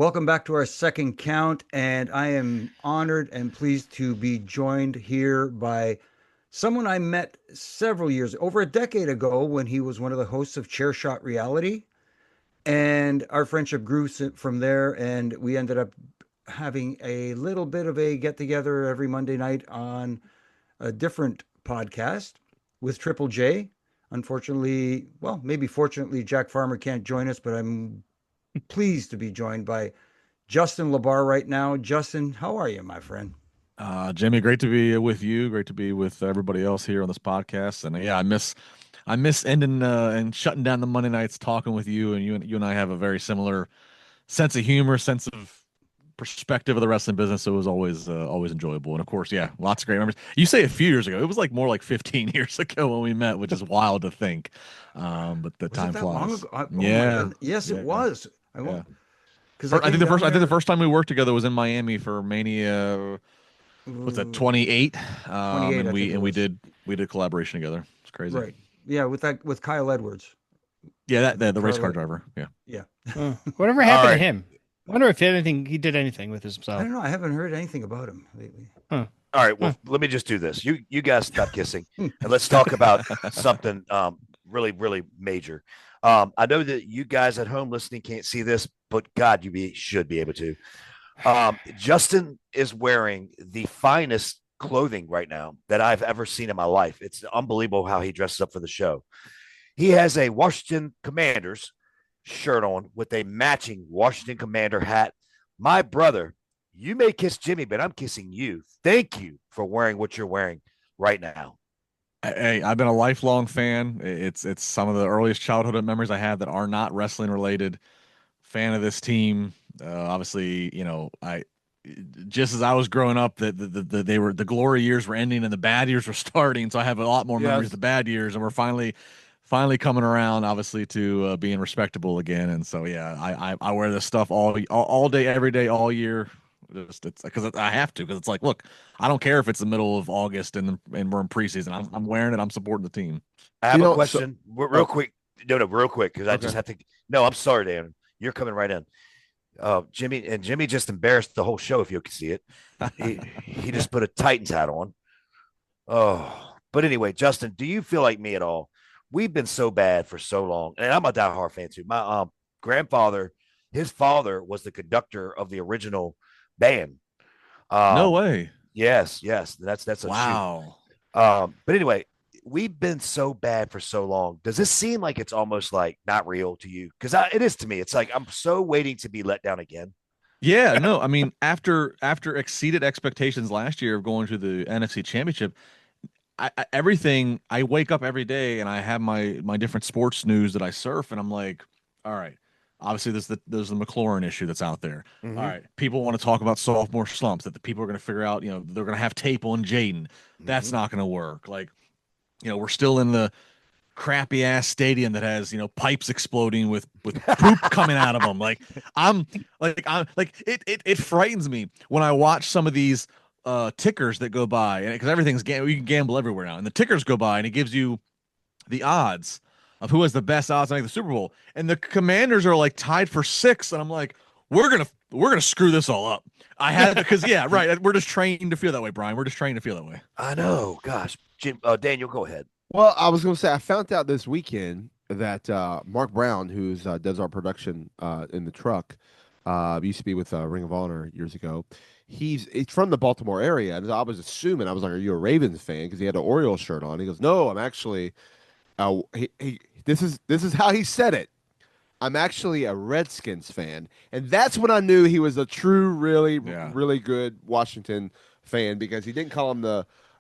Welcome back to our second count, and I am honored and pleased to be joined here by someone I met several years, over a decade ago, when he was one of the hosts of Chair Shot Reality. And our friendship grew from there, and we ended up having a little bit of a get together every Monday night on a different podcast with Triple J. Unfortunately, well, maybe fortunately, Jack Farmer can't join us, but I'm pleased to be joined by Justin Labar right now. Justin, how are you, my friend? Jamie, great to be with you. Great to be with everybody else here on this podcast. And yeah, I miss ending and shutting down the Monday nights talking with you. And you and I have a very similar sense of humor, sense of perspective of the wrestling business. So it was always enjoyable. And of course, yeah, lots of great memories. You say a few years ago, it was like more like 15 years ago when we met, which is wild to think. But the Was it time that long flies. ago? Oh my Yeah, goodness. Yes, it yeah, was. I yeah. won't because I I think came the first down I think the there first time we worked together was in Miami for Mania. Was that uh, 28? 28, And I think it we was. did collaboration together. It's crazy. Right. Yeah, with Kyle Edwards. Yeah, I that think the race car Kyle. driver. Yeah. Yeah. Whatever All happened to right. him? I wonder if he did anything with I himself. don't know. I haven't heard anything about him lately. Huh. All right. Well, Huh. let me just do this. You guys stop kissing and let's talk about something really major. I know that you guys at home listening can't see this, but God, should be able to. Justin is wearing the finest clothing right now that I've ever seen in my life. It's unbelievable how he dresses up for the show. He has a Washington Commanders shirt on with a matching Washington Commander hat. My brother, you may kiss Jimmy, but I'm kissing you. Thank you for wearing what you're wearing right now. Hey, I've been a lifelong fan. It's some of the earliest childhood memories I have that are not wrestling related. Fan of this team. Obviously, I just as I was growing up, the glory years were ending and the bad years were starting. So I have a lot more memories of the Yes. bad years, and we're finally coming around, obviously, to being respectable again. And so yeah, I wear this stuff all day, every day, all year. It's because I have to, because it's like, look, I don't care if it's the middle of August and we're in preseason. I'm wearing it. I'm supporting the team. I You have a know, so question real oh, quick. No, real quick, because I just okay. have to. No, I'm sorry, Dan. You're coming right in. Jimmy just embarrassed the whole show if you can see it. He just put a Titans hat on. Oh, but anyway, Justin, do you feel like me at all? We've been so bad for so long, and I'm a diehard fan too. My grandfather, his father was the conductor of the original band. No Um, way. yes, that's a shoot. Wow. But anyway, we've been so bad for so long. Does this seem like it's almost like not real to you? Because it is to me. It's like I'm so waiting to be let down again. Yeah, no, I mean, after exceeded expectations last year of going to the NFC Championship, everything I wake up every day and I have my different sports news that I surf, and I'm like, all right, obviously there's the McLaurin issue that's out there. All Mm-hmm. right, people want to talk about sophomore slumps, that the people are going to figure out, they're going to have tape on Jaden. That's Mm-hmm. not going to work. Like, we're still in the crappy ass stadium that has pipes exploding with poop coming out of them. It frightens me when I watch some of these tickers that go by, and because you can gamble everywhere now, and the tickers go by and it gives you the odds of who has the best odds to make the Super Bowl, and the Commanders are like tied for sixth, and I'm like, we're gonna screw this all up. I had because yeah, right. We're just trained to feel that way, Brian. We're just trained to feel that way. I know. Gosh, Daniel, go ahead. Well, I was going to say I found out this weekend that Mark Brown, who's does our production in the truck, used to be with Ring of Honor years ago. He's from the Baltimore area, and I was assuming I was like, "Are you a Ravens fan?" Because he had an Orioles shirt on. He goes, "No, I'm actually." This is how he said it. I'm actually a Redskins fan, and that's when I knew he was a true, really, Yeah. really good Washington fan because he didn't call them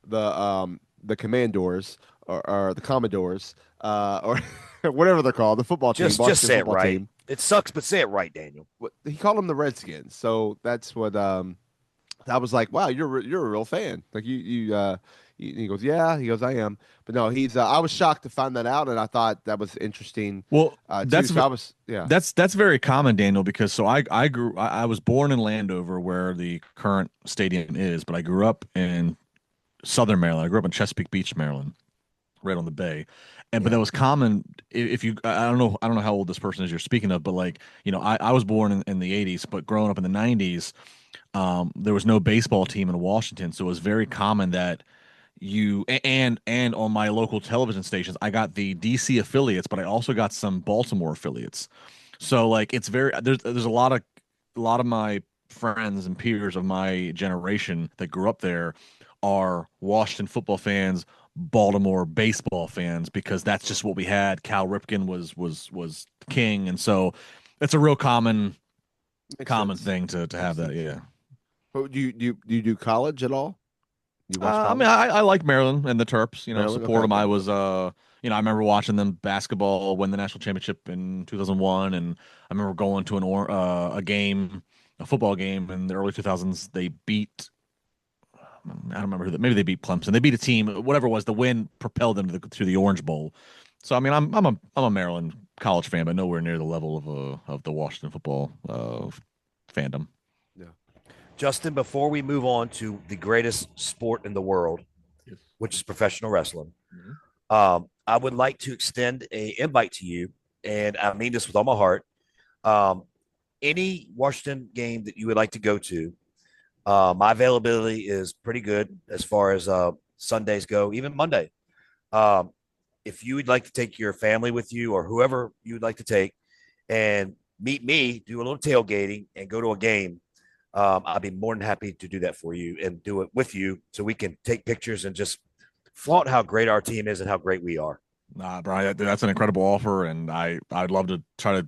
the Commandors or the Commodores or whatever they're called, the football team, Just Washington say it football right. team. It sucks, but say it right, Daniel. He called them the Redskins, so that's what I was like, wow, you're a real fan. Like he goes, yeah, he goes, I am, but no, he's. I was shocked to find that out, and I thought that was interesting Well, too. that's So I was, yeah. that's very common, Daniel, because so I was born in Landover where the current stadium is, but I grew up in Southern Maryland. I grew up in Chesapeake Beach, Maryland, right on the bay. And but Yeah. that was common. If you, I don't know how old this person is you're speaking of, but like, I was born in the 80s, but growing up in the 90s, there was no baseball team in Washington, so it was very common that and on my local television stations, I got the DC affiliates, but I also got some Baltimore affiliates. So like it's very there's a lot of my friends and peers of my generation that grew up there are Washington football fans, Baltimore baseball fans, because that's just what we had. Cal Ripken was king, and so it's a real common Makes common sense. thing to have Makes that. sense. Yeah. But do you do college at all? You watch I mean, college? I like Maryland and the Terps. Maryland? Support Okay. them. I was, I remember watching them basketball win the national championship in 2001, and I remember going to a game, a football game in the early 2000s. They beat, I don't remember maybe they beat Clemson. They beat a team, whatever it was. The win propelled them to the Orange Bowl. So I mean, I'm a Maryland college fan, but nowhere near the level of the Washington football fandom. Yeah. Justin, before we move on to the greatest sport in the world, Yes. which is professional wrestling, Mhm. I would like to extend a invite to you, and I mean this with all my heart. Um, any Washington game that you would like to go to, my availability is pretty good as far as Sundays go, even Monday. Um, if you would like to take your family with you or whoever you would like to take and meet me, do a little tailgating and go to a game, I'd be more than happy to do that for you and do it with you so we can take pictures and just flaunt how great our team is and how great we are. Nah, Brian, that's an incredible offer, and I'd love to try to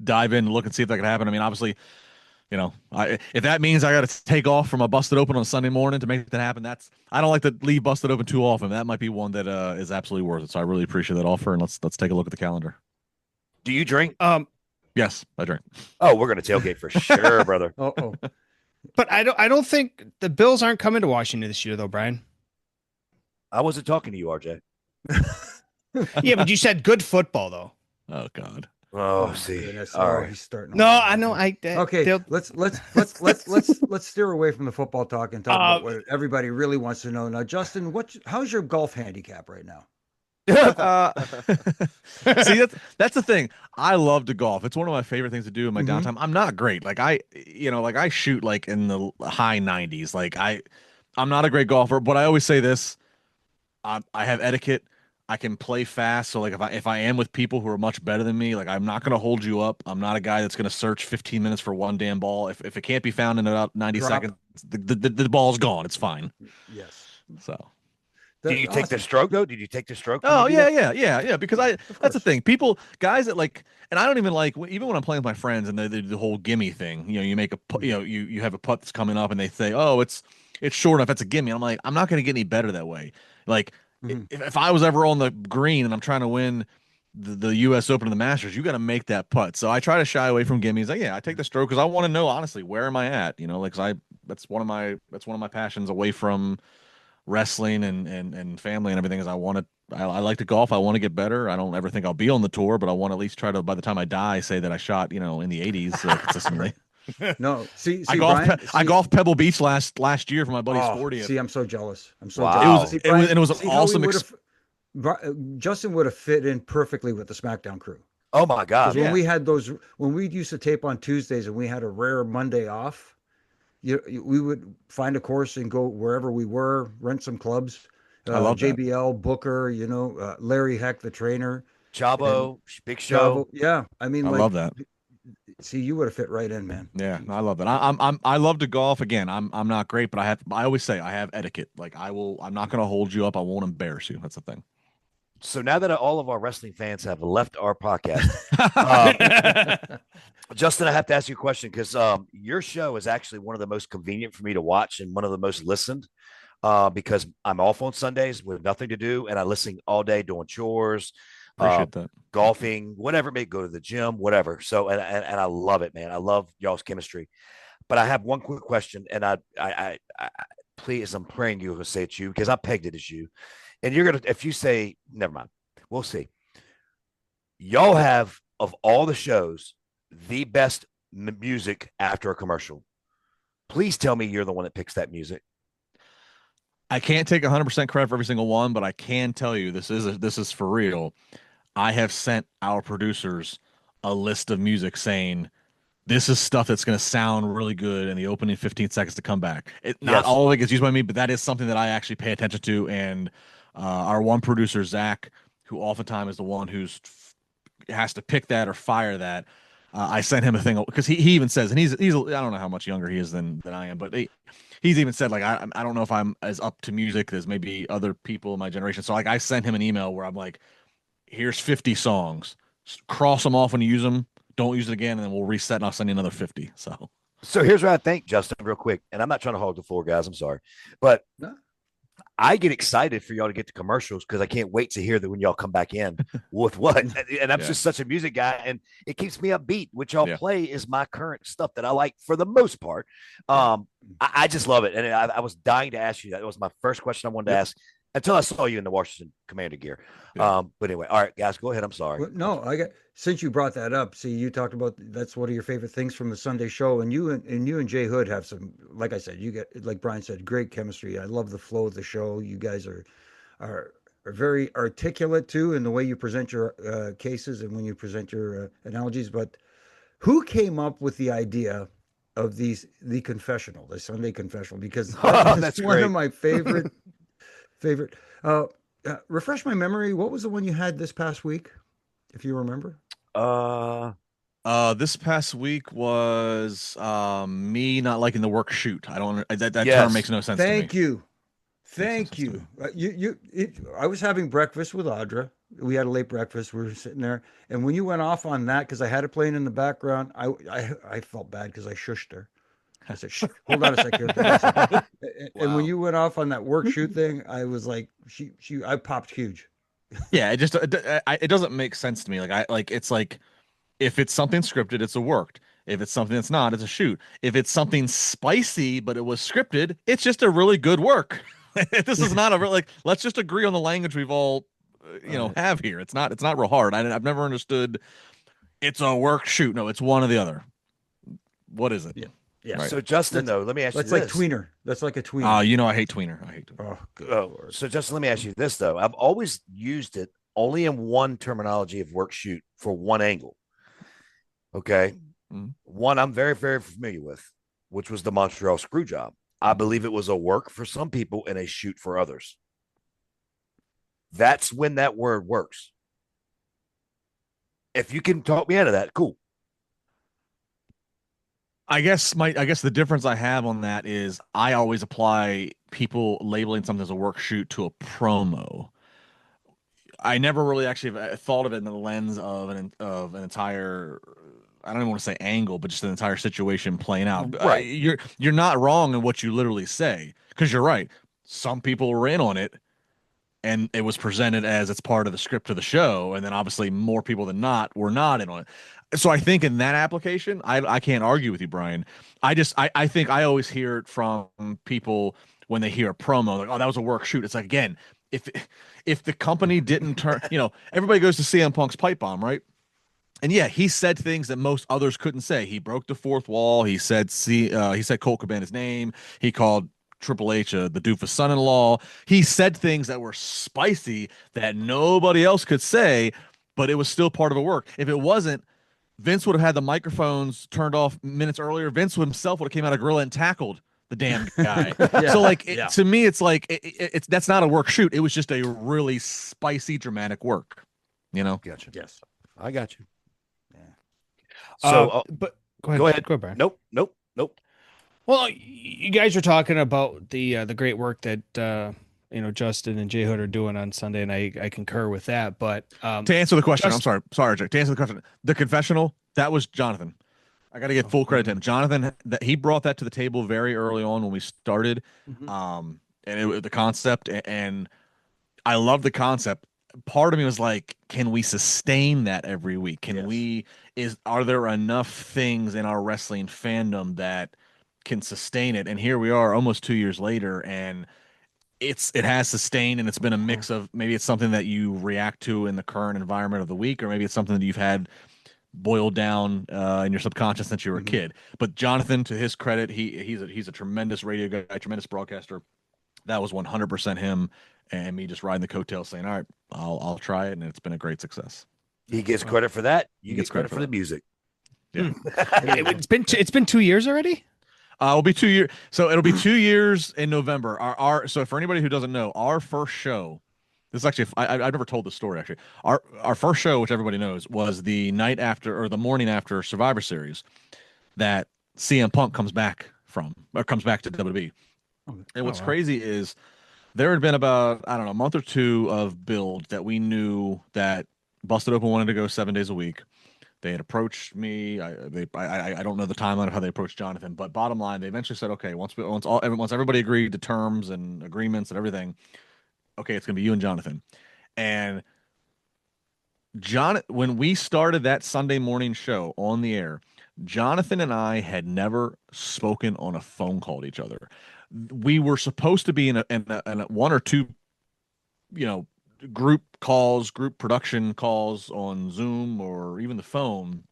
dive in and look and see if that could happen. I mean, obviously, if that means I got to take off from a busted open on Sunday morning to make that happen, I don't like to leave busted open too often. That might be one that is absolutely worth it. So I really appreciate that offer, and let's take a look at the calendar. Do you drink? Yes, I drink. Oh, we're going to tailgate for sure, brother. Oh, But I don't think the Bills aren't coming to Washington this year, though, Brian. I wasn't talking to you, RJ. Yeah, but you said good football, though. Oh God. Oh, my see. goodness. All Oh, right. he's starting. No, all I over know. again. I Okay, they'll- let's steer away from the football talk and talk about Uh, what everybody really wants to know. Now, Justin, how's your golf handicap right now? See, that's the thing. I love to golf. It's one of my favorite things to do in my Mhm. downtime. I'm not great. Like I shoot like in the high 90s. I'm not a great golfer, but I always say this. I have etiquette. I can play fast. So like if I am with people who are much better than me, like I'm not gonna hold you up. I'm not a guy that's gonna search 15 minutes for one damn ball. If it can't be found in about 90 Drop. seconds, the ball's gone. It's fine. Yes. So. Did you take the Awesome. stroke though? Did you take the stroke? when Oh you do yeah, that? yeah. Because Of that's the course. thing. Guys that like, and I don't even like even when I'm playing with my friends and they do the whole gimme thing. You make you have a putt that's coming up and they say, oh, it's short enough. That's a gimme. I'm like, I'm not going to get any better that way. Like Mhm. if I was ever on the green and I'm trying to win the U.S. Open and the Masters, you got to make that putt. So I try to shy away from gimmies. Like, yeah, I take the stroke because I want to know honestly where am I at. Like 'cause that's one of my passions away from wrestling and family and everything is I like to golf. I want to get better. I don't ever think I'll be on the tour, but I want to at least try to, by the time I die, say that I shot, in the 80s consistently. No, see, I see, golfed Brian. I See, golfed Pebble Beach last year for my buddy's oh, 40th. see, I'm so jealous. I'm so Wow. It jealous. was See, it was Brian, and it was an see how he awesome would have. Justin would have fit in perfectly with the SmackDown crew. Oh my Because God. when Yeah. we had when we used to tape on Tuesdays and we had a rare Monday off, we would find a course and go wherever we were, rent some clubs, I love that. JBL, Booker, Larry Heck, the trainer, and Chavo, Big Chavo. Show. Yeah, I mean, I like, love that. see, you would have fit right in, man. Yeah, I love that. I love to golf. Again, I'm not great, but I always say I have etiquette. Like I'm not going to hold you up. I won't embarrass you. That's the thing. So now that all of our wrestling fans have left our podcast, um, Justin, I have to ask you a question because your show is actually one of the most convenient for me to watch and one of the most listened because I'm off on Sundays with nothing to do and I listen all day doing chores, Appreciate that. golfing, whatever it may go to the gym, whatever. So, and I love it, man. I love y'all's chemistry. But I have one quick question, and I please, I'm praying you're going to say it's you because I pegged it as you. And you're going to, if you say, never mind, we'll see. Y'all have, of all the shows, the best music after a commercial. Please tell me you're the one that picks that music. I can't take 100% credit for every single one, but I can tell you this is for real. I have sent our producers a list of music saying this is stuff that's going to sound really good in the opening 15 seconds to come back. Not Yes. all of it gets used by me, but that is something that I actually pay attention to. And our one producer, Zach, who oftentimes is the one who's has to pick that or fire that. I sent him a thing because he even says, and he's I don't know how much younger he is than I am, but he's even said like I don't know if I'm as up to music as maybe other people in my generation. So like I sent him an email where I'm like, here's 50 songs, cross them off when you use them, don't use it again, and then we'll reset and I'll send you another 50. So here's what I think, Justin, real quick. And I'm not trying to hog the floor, guys. I'm sorry. But No. I get excited for y'all to get to commercials because I can't wait to hear that when y'all come back in with what. And I'm just such a music guy, and it keeps me upbeat. What y'all play is my current stuff that I like for the most part. I just love it, and I was dying to ask you that. It was my first question I wanted to ask until I saw you in the Washington Commander gear. But anyway, all right, guys, go ahead. I'm sorry. Well, no, since you brought that up. See, you talked about that's one of your favorite things from the Sunday show, and you and Jay Hood have some. Like I said, you get like Brian said, great chemistry. I love the flow of the show. You guys are very articulate too in the way you present your cases and when you present your analogies. But who came up with the idea of the confessional, the Sunday confessional? Because that's one of my favorite. Refresh my memory. What was the one you had this past week, if you remember? This past week was me not liking the work shoot. I don't that term makes no sense to me. Thank you. I was having breakfast with Audra. We had a late breakfast. We were sitting there, and when you went off on that, because I had it playing in the background, I felt bad because I shushed her. I said, "Shh, hold on a second." And when you went off on that work shoot thing, I was like, I popped huge. Yeah, it doesn't make sense to me. It's like if it's something scripted, it's a worked. If it's something that's not, it's a shoot. If it's something spicy but it was scripted, it's just a really good work. This is not a real like. Let's just agree on the language we've all have here. It's not real hard. I've never understood. It's a work shoot. No, it's one or the other. What is it? Yeah. Yeah. Right. So Justin, though, let me ask you this. That's like tweener. That's like a tweener. I hate tweener. I hate tweener. Oh, good Lord. So Justin, let me ask you this though. I've always used it only in one terminology of work shoot for one angle. Okay. Mm-hmm. One I'm very, very familiar with, which was the Montreal screw job. I believe it was a work for some people and a shoot for others. That's when that word works. If you can talk me out of that, cool. I guess the difference I have on that is I always apply people labeling something as a work shoot to a promo. I never really actually thought of it in the lens of an entire, I don't even want to say angle, but just an entire situation playing out. Right. You're not wrong in what you literally say, because you're right. Some people were in on it and it was presented as it's part of the script of the show, and then obviously more people than not were not in on it. So I think in that application, I can't argue with you, Brian. I think I always hear it from people when they hear a promo, like, oh, that was a work shoot. It's like, again, if the company didn't turn, everybody goes to CM Punk's pipe bomb, right? And yeah, he said things that most others couldn't say. He broke the fourth wall. He said Colt Cabana's name. He called Triple H the doofus son-in-law. He said things that were spicy that nobody else could say, but it was still part of a work. If it wasn't, Vince would have had the microphones turned off minutes earlier. Vince himself would have came out of Gorilla and tackled the damn guy. So to me, it's like it's that's not a work shoot. It was just a really spicy, dramatic work. Gotcha. Yes, I got you. Yeah. So, but go ahead. Go ahead, Brian. Nope. Well, you guys are talking about the great work that Justin and Jay Hood are doing on Sunday, and I concur with that. But to answer the question, I'm sorry, Jack. To answer the question, the confessional, that was Jonathan. I got to give full credit to him. Jonathan, that he brought that to the table very early on when we started, and the concept, and I love the concept. Part of me was like, can we sustain that every week? Are there enough things in our wrestling fandom that can sustain it? And here we are almost 2 years later, and it has sustained, and it's been a mix of maybe it's something that you react to in the current environment of the week, or maybe it's something that you've had boiled down in your subconscious since you were a kid. But Jonathan, to his credit, he's a tremendous radio guy, tremendous broadcaster. that was 100% him, and me just riding the coattails saying, all right, I'll try it. And it's been a great success. He gets credit for that. You He get gets credit credit for for the that. music. Yeah. It's been 2 years already. It'll be 2 years. So it'll be 2 years in November. So for anybody who doesn't know, our first show, this is actually, I've never told this story actually. Our first show, which everybody knows, was the night after or the morning after Survivor Series that CM Punk comes back to WWE. And what's crazy is there had been about, I don't know, a month or two of build that we knew that Busted Open wanted to go 7 days a week. They had approached me. I don't know the timeline of how they approached Jonathan, but bottom line, they eventually said, okay, once everybody agreed to terms and agreements and everything, okay, it's gonna be you and Jonathan. And when we started that Sunday morning show on the air, Jonathan and I had never spoken on a phone call to each other. We were supposed to be in a one or two, you know, group calls, group production calls on Zoom or even the phone.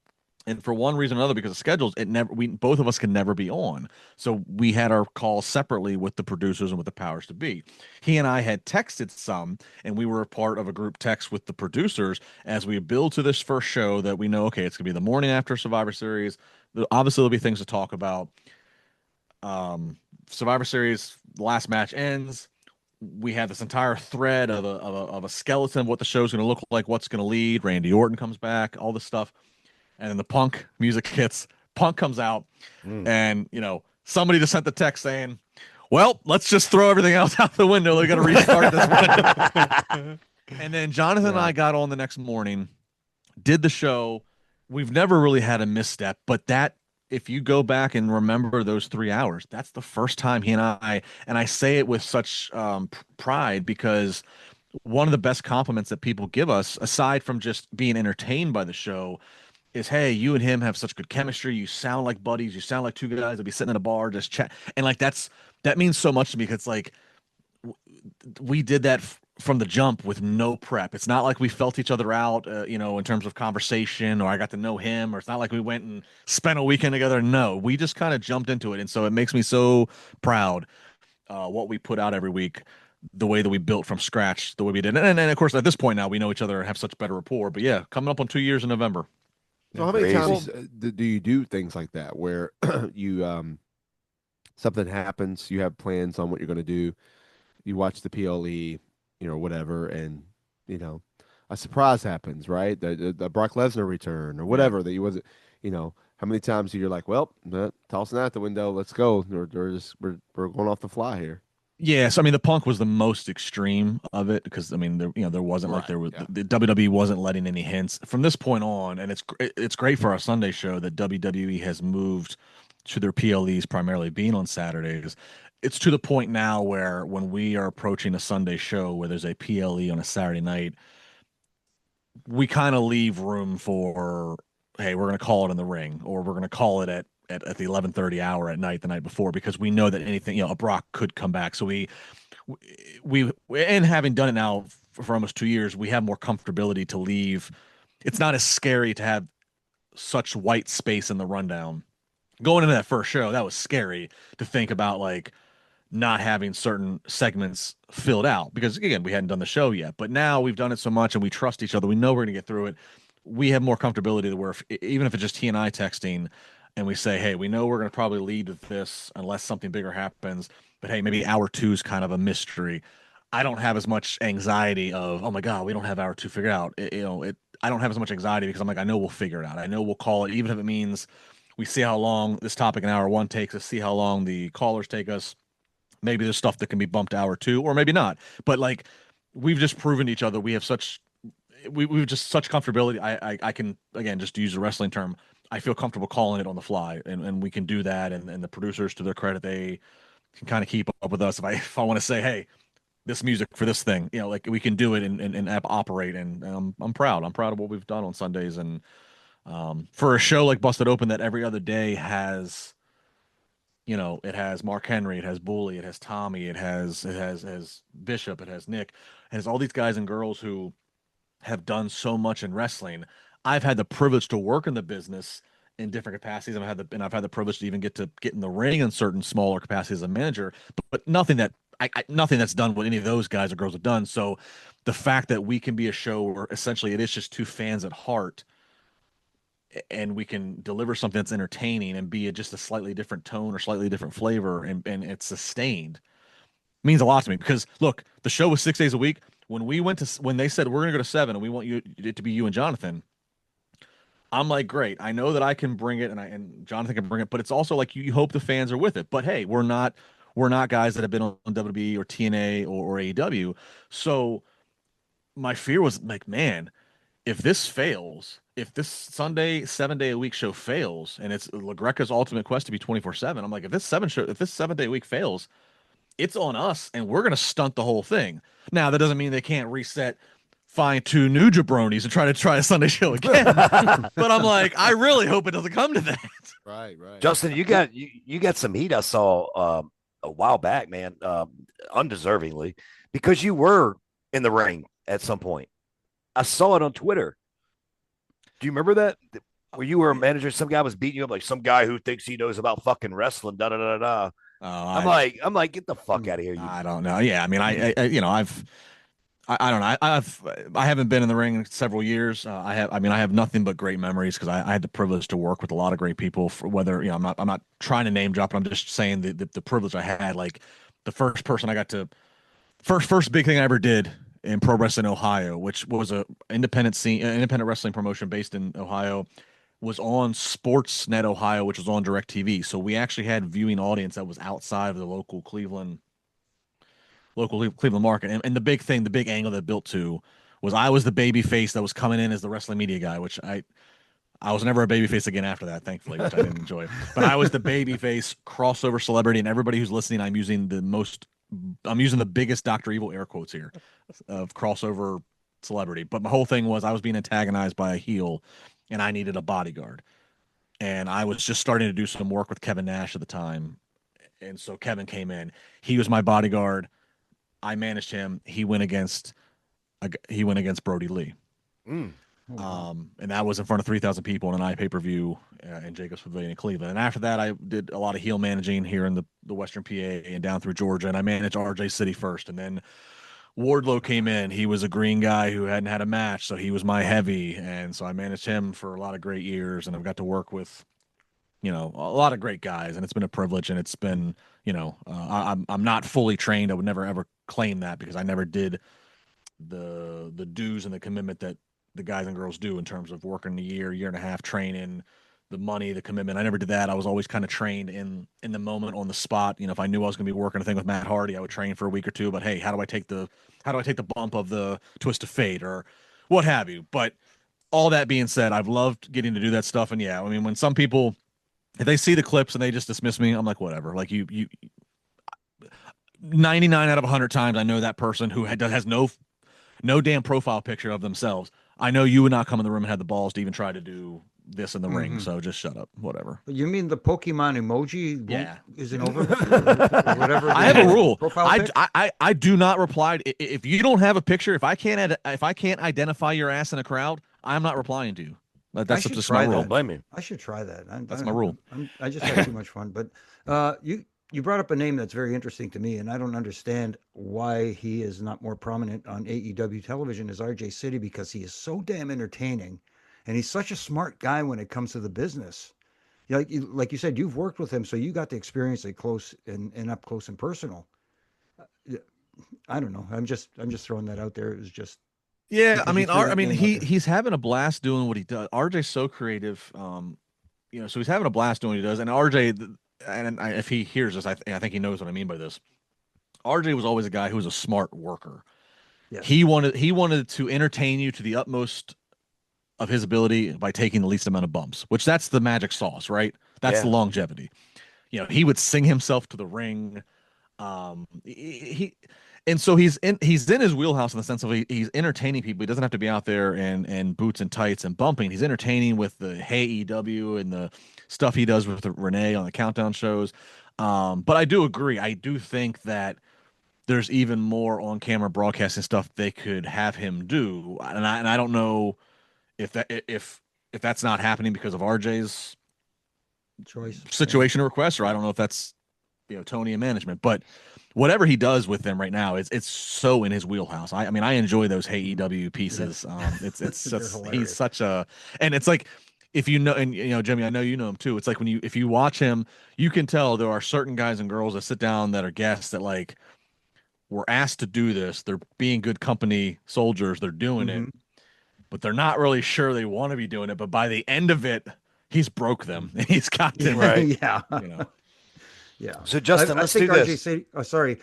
And for one reason or another, because of schedules, both of us can never be on. So we had our calls separately with the producers and with the powers to be. He and I had texted some, and we were a part of a group text with the producers as we build to this first show that we know, okay, it's gonna be the morning after Survivor Series. Obviously, there'll be things to talk about. Survivor Series, the last match ends. We have this entire thread of a skeleton of what the show's going to look like, what's going to lead. Randy Orton comes back, all this stuff. And then the Punk music hits. Punk comes out, and somebody just sent the text saying, "Well, let's just throw everything else out the window. They're going to restart this window." And then Jonathan and I got on the next morning, did the show. We've never really had a misstep, but if you go back and remember those 3 hours, that's the first time he and I say it with such pride, because one of the best compliments that people give us, aside from just being entertained by the show, is, hey, you and him have such good chemistry. You sound like buddies. You sound like two guys that be sitting in a bar just chat. And like that means so much to me, because it's like we did that from the jump with no prep. It's not like we felt each other out, in terms of conversation, or I got to know him, or it's not like we went and spent a weekend together. No, we just kind of jumped into it. And so it makes me so proud what we put out every week, the way that we built from scratch, the way we did. And of course, at this point now, we know each other and have such better rapport. But yeah, coming up on 2 years in November. So how many Crazy. times do you do things like that where you something happens, you have plans on what you're going to do, you watch the PLE, whatever, and a surprise happens, right? The Brock Lesnar return or whatever that you wasn't, how many times you're like, well, tossing that out the window, let's go, or we're going off the fly here. Yeah, so I mean, the Punk was the most extreme of it, because I mean, there wasn't like there was the WWE wasn't letting any hints from this point on, and it's great for our Sunday show that WWE has moved to their PLEs primarily being on Saturdays. It's to the point now where when we are approaching a Sunday show where there's a PLE on a Saturday night, we kind of leave room for, hey, we're going to call it in the ring, or we're going to call it at the 11:30 hour at night the night before, because we know that anything, a Brock could come back. So we and having done it now for almost 2 years, we have more comfortability to leave. It's not as scary to have such white space in the rundown. Going into that first show, that was scary to think about, like, not having certain segments filled out, because again, we hadn't done the show yet. But now we've done it so much and we trust each other, we know we're going to get through it. We have more comfortability to where even if it's just he and I texting and we say, hey, we know we're going to probably lead with this unless something bigger happens, but hey, maybe hour two is kind of a mystery. I don't have as much anxiety of, oh my God, we don't have hour two figured out. I don't have as much anxiety, because I'm like, I know we'll figure it out. I know we'll call it, even if it means we see how long this topic in hour one takes us, see how long the callers take us. Maybe there's stuff that can be bumped to hour two, or maybe not. But like, we've just proven to each other we have we've just such comfortability. I can, again, just to use a wrestling term, I feel comfortable calling it on the fly, and we can do that. And the producers, to their credit, they can kind of keep up with us. If I want to say, hey, this music for this thing, like, we can do it and operate. And I'm proud. I'm proud of what we've done on Sundays. And for a show like Busted Open that every other day has, it has Mark Henry, it has Bully, it has Tommy, it has Bishop, it has Nick, it has all these guys and girls who have done so much in wrestling. I've had the privilege to work in the business in different capacities, and I've had the privilege to even get in the ring in certain smaller capacities as a manager, but nothing that nothing that's done what any of those guys or girls have done. So the fact that we can be a show where essentially it is just two fans at heart, and we can deliver something that's entertaining and be just a slightly different tone or slightly different flavor, and it's sustained, means a lot to me. Because look, the show was 6 days a week. When they said we're gonna go to 7 and we want it to be you and Jonathan, I'm like, great. I know that I can bring it, and Jonathan can bring it, but it's also like you hope the fans are with it. But hey, we're not guys that have been on WWE or TNA or AEW. So my fear was like, man, if this fails, if this Sunday 7 day a week show fails, and it's LaGreca's ultimate quest to be 24/7, I'm like, if this 7 day a week fails, it's on us, and we're gonna stunt the whole thing. Now that doesn't mean they can't reset, find two new jabronis and try a Sunday show again. But I'm like, I really hope it doesn't come to that. Right, right. Justin, you got some heat I saw a while back, man, undeservingly, because you were in the ring at some point. I saw it on Twitter. Do you remember that? Where you were a manager, some guy was beating you up like some guy who thinks he knows about fucking wrestling. Da da da da. I'm like, get the fuck out of here. You. I don't know. Yeah, I mean, I don't know. I haven't been in the ring in several years. I have nothing but great memories because I had the privilege to work with a lot of great people. For whether I'm not trying to name drop, but I'm just saying the privilege I had. Like the first person I got to first big thing I ever did in pro wrestling Ohio, which was a independent wrestling promotion based in Ohio, was on Sportsnet Ohio, which was on DirecTV. So we actually had viewing audience that was outside of the local Cleveland market. And the big thing, the big angle that built to was I was the baby face that was coming in as the wrestling media guy, which I was never a baby face again after that, thankfully, which I didn't enjoy. But I was the baby face crossover celebrity, and everybody who's listening, I'm using the biggest Dr. Evil air quotes here of crossover celebrity. But my whole thing was I was being antagonized by a heel, and I needed a bodyguard. And I was just starting to do some work with Kevin Nash at the time. And so Kevin came in. He was my bodyguard. I managed him. He went against Brody Lee. Mm. And that was in front of 3,000 people in an pay-per-view in Jacobs Pavilion in Cleveland. And after that, I did a lot of heel managing here in the Western PA and down through Georgia. And I managed RJ City first. And then Wardlow came in. He was a green guy who hadn't had a match, so he was my heavy. And so I managed him for a lot of great years. And I've got to work with, a lot of great guys. And it's been a privilege. And it's been, I'm not fully trained. I would never ever claim that because I never did the dues and the commitment that the guys and girls do in terms of working a year and a half training, the money, the commitment. I never did that. I was always kind of trained in the moment on the spot. If I knew I was going to be working a thing with Matt Hardy, I would train for a week or two. But hey, how do I take the bump of the twist of fate or what have you? But all that being said, I've loved getting to do that stuff. And yeah, I mean, when some people, if they see the clips and they just dismiss me, I'm like, whatever. Like you 99 out of 100 times, I know that person who has no damn profile picture of themselves. I know you would not come in the room and have the balls to even try to do this in the ring. So just shut up. Whatever. You mean the Pokemon emoji? Yeah. Isn't over or whatever. I have a rule. Profile I do not reply if you don't have a picture. If I can't identify your ass in a crowd, I'm not replying to you. That's just my rule. Don't blame me. I should try that. That's my rule. I just had too much fun. But you brought up a name that's very interesting to me, and I don't understand why he is not more prominent on AEW television as RJ City, because he is so damn entertaining, and he's such a smart guy when it comes to the business. Like you said, you've worked with him, so you got to experience it close and up close and personal. I don't know. I'm just throwing that out there. It was just. Yeah, I mean, he's having a blast doing what he does. RJ's so creative, so he's having a blast doing what he does. And RJ, if he hears this, I think he knows what I mean by this. RJ was always a guy who was a smart worker. Yes. He wanted to entertain you to the utmost of his ability by taking the least amount of bumps, which that's the magic sauce, right? That's the longevity. He would sing himself to the ring. And so he's in his wheelhouse in the sense of he's entertaining people. He doesn't have to be out there in boots and tights and bumping. He's entertaining with the Hey EW and the stuff he does with Renee on the countdown shows. But I do agree. I do think that there's even more on camera broadcasting stuff they could have him do. And I don't know if that's not happening because of RJ's choice situation or request, or I don't know if that's Tony and management. But whatever he does with them right now, it's so in his wheelhouse. I mean, I enjoy those Hey EW pieces. It's They're just he's hilarious. such a, and it's like if you know, and Jimmy, I know you know him too. It's like if you watch him, you can tell there are certain guys and girls that sit down that are guests that like were asked to do this. They're being good company soldiers. They're doing it, Mhm. but they're not really sure they want to be doing it. But by the end of it, he's broke them. He's got them, Right. Yeah. you know. Yeah. So Justin, I let's do think RJ this. City. Oh, sorry.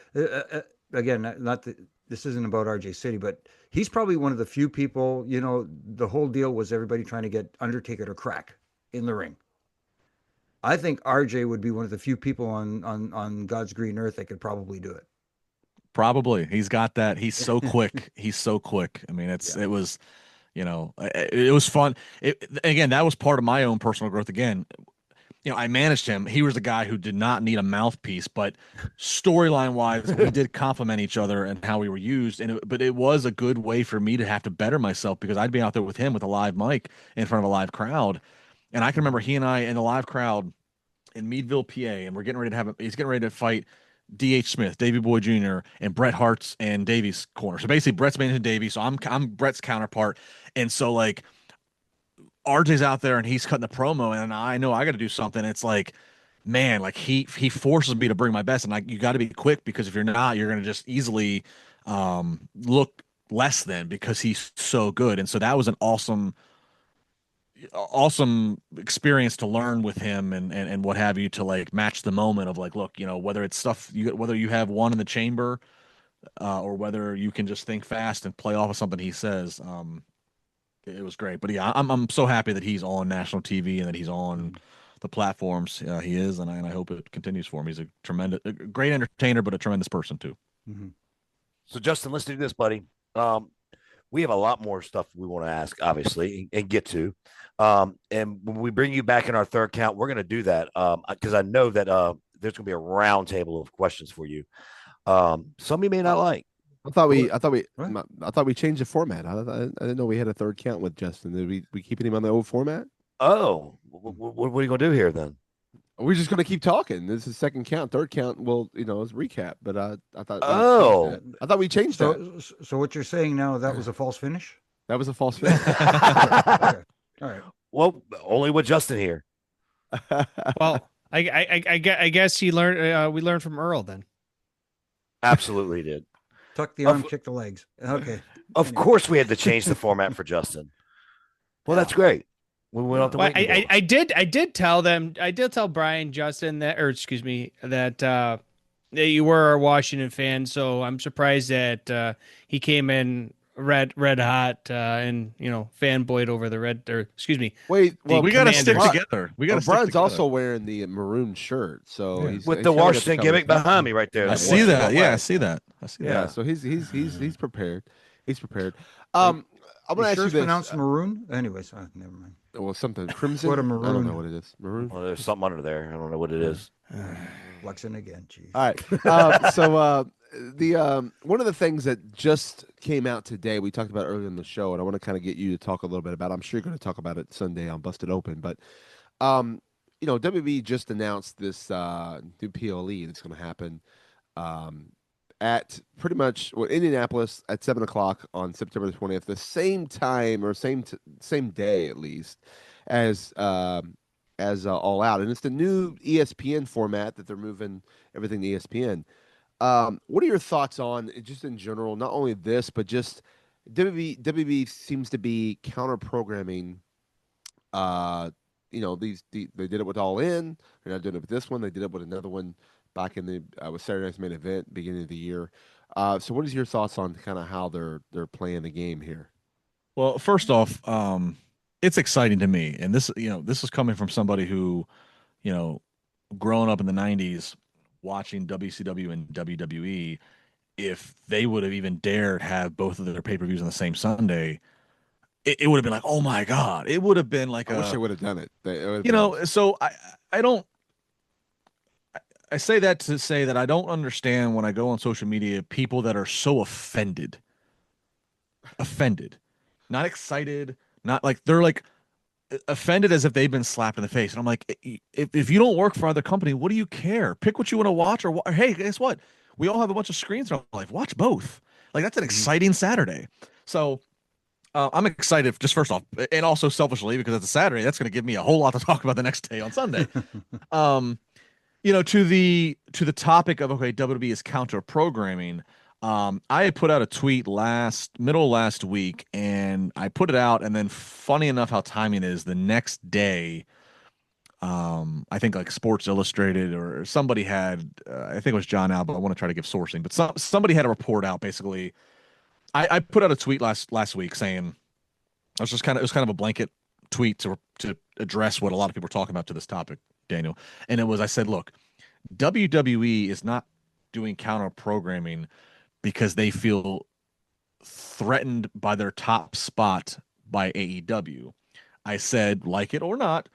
Again, not that this isn't about RJ City, but he's probably one of the few people. The whole deal was everybody trying to get Undertaker to crack in the ring. I think RJ would be one of the few people on God's green earth that could probably do it. Probably. He's got that. He's so quick. He's so quick. I mean, Yeah. it was, it was fun. Again, that was part of my own personal growth. Again, I managed him. He was a guy who did not need a mouthpiece, but storyline wise, we did complement each other and how we were used. But it was a good way for me to have to better myself because I'd be out there with him with a live mic in front of a live crowd. And I can remember he and I in the live crowd in Meadville, PA, and he's getting ready to fight D.H. Smith, Davey Boy Jr., and Bret Hart's and Davies' corner. So basically, Bret's managing Davey, so I'm Bret's counterpart, and so like RJ's out there and he's cutting the promo, and I know I got to do something. It's like, man, like he forces me to bring my best, and like you got to be quick because if you're not, you're gonna just easily look less than because he's so good, and so that was an awesome experience to learn with him and what have you to like match the moment of like look whether it's stuff whether you have one in the chamber or whether you can just think fast and play off of something he says it was great but yeah I'm so happy that he's on national TV and that he's on the platforms he is and I hope it continues for him. He's a great entertainer but a tremendous person too. Mm-hmm. So Justin, let's do this, buddy. We have a lot more stuff we want to ask, obviously, and get to. And when we bring you back in our third count, we're going to do that because I know that there's going to be a round table of questions for you. Some you may not like. I thought we What? I thought we changed the format. I didn't know we had a third count with Justin. Did we keeping him on the old format? Oh, what are you going to do here then? We're just gonna keep talking. This is second count, third count. Well, it's recap. But I thought Oh, I thought we changed that. So what you're saying now, that was a false finish? That was a false finish. Okay. All right. well, only with Justin here. Well, I guess he learned. We learned from Earl then. Absolutely did. Tuck the arm, kick the legs. Okay. Of Anyway. course, we had to change the format for Justin. Well, that's great. We went off the Well, waiting board. I did tell them. I did tell Brian Justin that, or excuse me, that you were a Washington fan. So I'm surprised that he came in red hot and fanboyed over the red. Or excuse me, Wait, well, We got to stick Commanders. together. We got to stick Brian's together. also wearing the maroon shirt, so Yeah. he's With he's the kinda got Washington cover. gimmick behind me right there. I That see Washington that. Yeah, I flag. see that. I see Yeah, that. so he's prepared. He's prepared. I'm You gonna ask sure you it's this. pronounced maroon? Anyways, never mind. Well, something crimson. What a I don't maroon. know what it is. Maroon. Well, there's something under there. I don't know what it is. Flexing again. Jeez. All right. The one of the things that just came out today, we talked about earlier in the show, and I want to kind of get you to talk a little bit about. I'm sure you're going to talk about it Sunday on Busted Open, but WB just announced this new PLE that's going to happen at pretty much Indianapolis at 7 o'clock on September the 20th, the same time or same day at least as All Out, and it's the new ESPN format that they're moving everything to ESPN. What are your thoughts on just in general, not only this, but just WB seems to be counter programming. They did it with All In. They're not doing it with this one. They did it with another one back in the with Saturday Night's Main Event beginning of the year. So what is your thoughts on kind of how they're playing the game here? Well, first off, it's exciting to me, and this is coming from somebody who, growing up in the '90s, watching WCW and WWE. If they would have even dared have both of their pay-per-views on the same Sunday, it would have been like, oh my God, it would have been like I wish they would have done it. So I don't. I say that to say that I don't understand when I go on social media people that are so offended, not excited, not like they're like offended as if they've been slapped in the face. And I'm like, if you don't work for other company, what do you care? Pick what you want to watch, or hey, guess what? We all have a bunch of screens in our life. Watch both. Like that's an Mhm. exciting Saturday. So I'm excited, just first off, and also selfishly because it's a Saturday. That's going to give me a whole lot to talk about the next day on Sunday. Um, to the topic of okay, WWE is counter programming. I had put out a tweet middle of last week, and I put it out, and then funny enough, how timing is the next day. I think like Sports Illustrated or somebody had, I think it was John Alba. I want to try to give sourcing, but somebody had a report out basically. I put out a tweet last week saying it was kind of a blanket tweet to address what a lot of people are talking about to this topic, Daniel. And it was I said, look, WWE is not doing counter programming because they feel threatened by their top spot by AEW. I said, like it or not,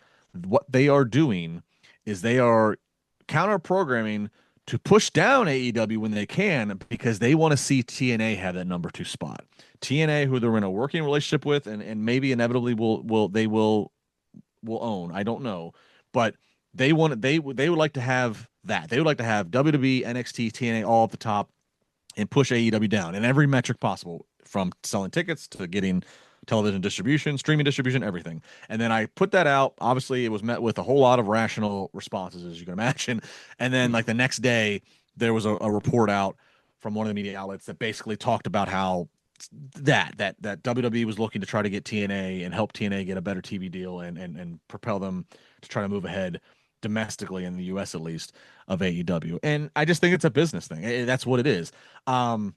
what they are doing is they are counter programming to push down AEW when they can because they want to see TNA have that number 2 spot. TNA, who they're in a working relationship with, and maybe inevitably will own. I don't know, but they would like to have that. They would like to have WWE, NXT, TNA all at the top and push AEW down in every metric possible, from selling tickets to getting television distribution, streaming distribution, everything. And then I put that out. Obviously, it was met with a whole lot of rational responses, as you can imagine. And then, like the next day, there was a report out from one of the media outlets that basically talked about how that WWE was looking to try to get TNA and help TNA get a better TV deal and propel them to try to move ahead domestically in the US at least of AEW. And I just think it's a business thing. That's what it is. Um,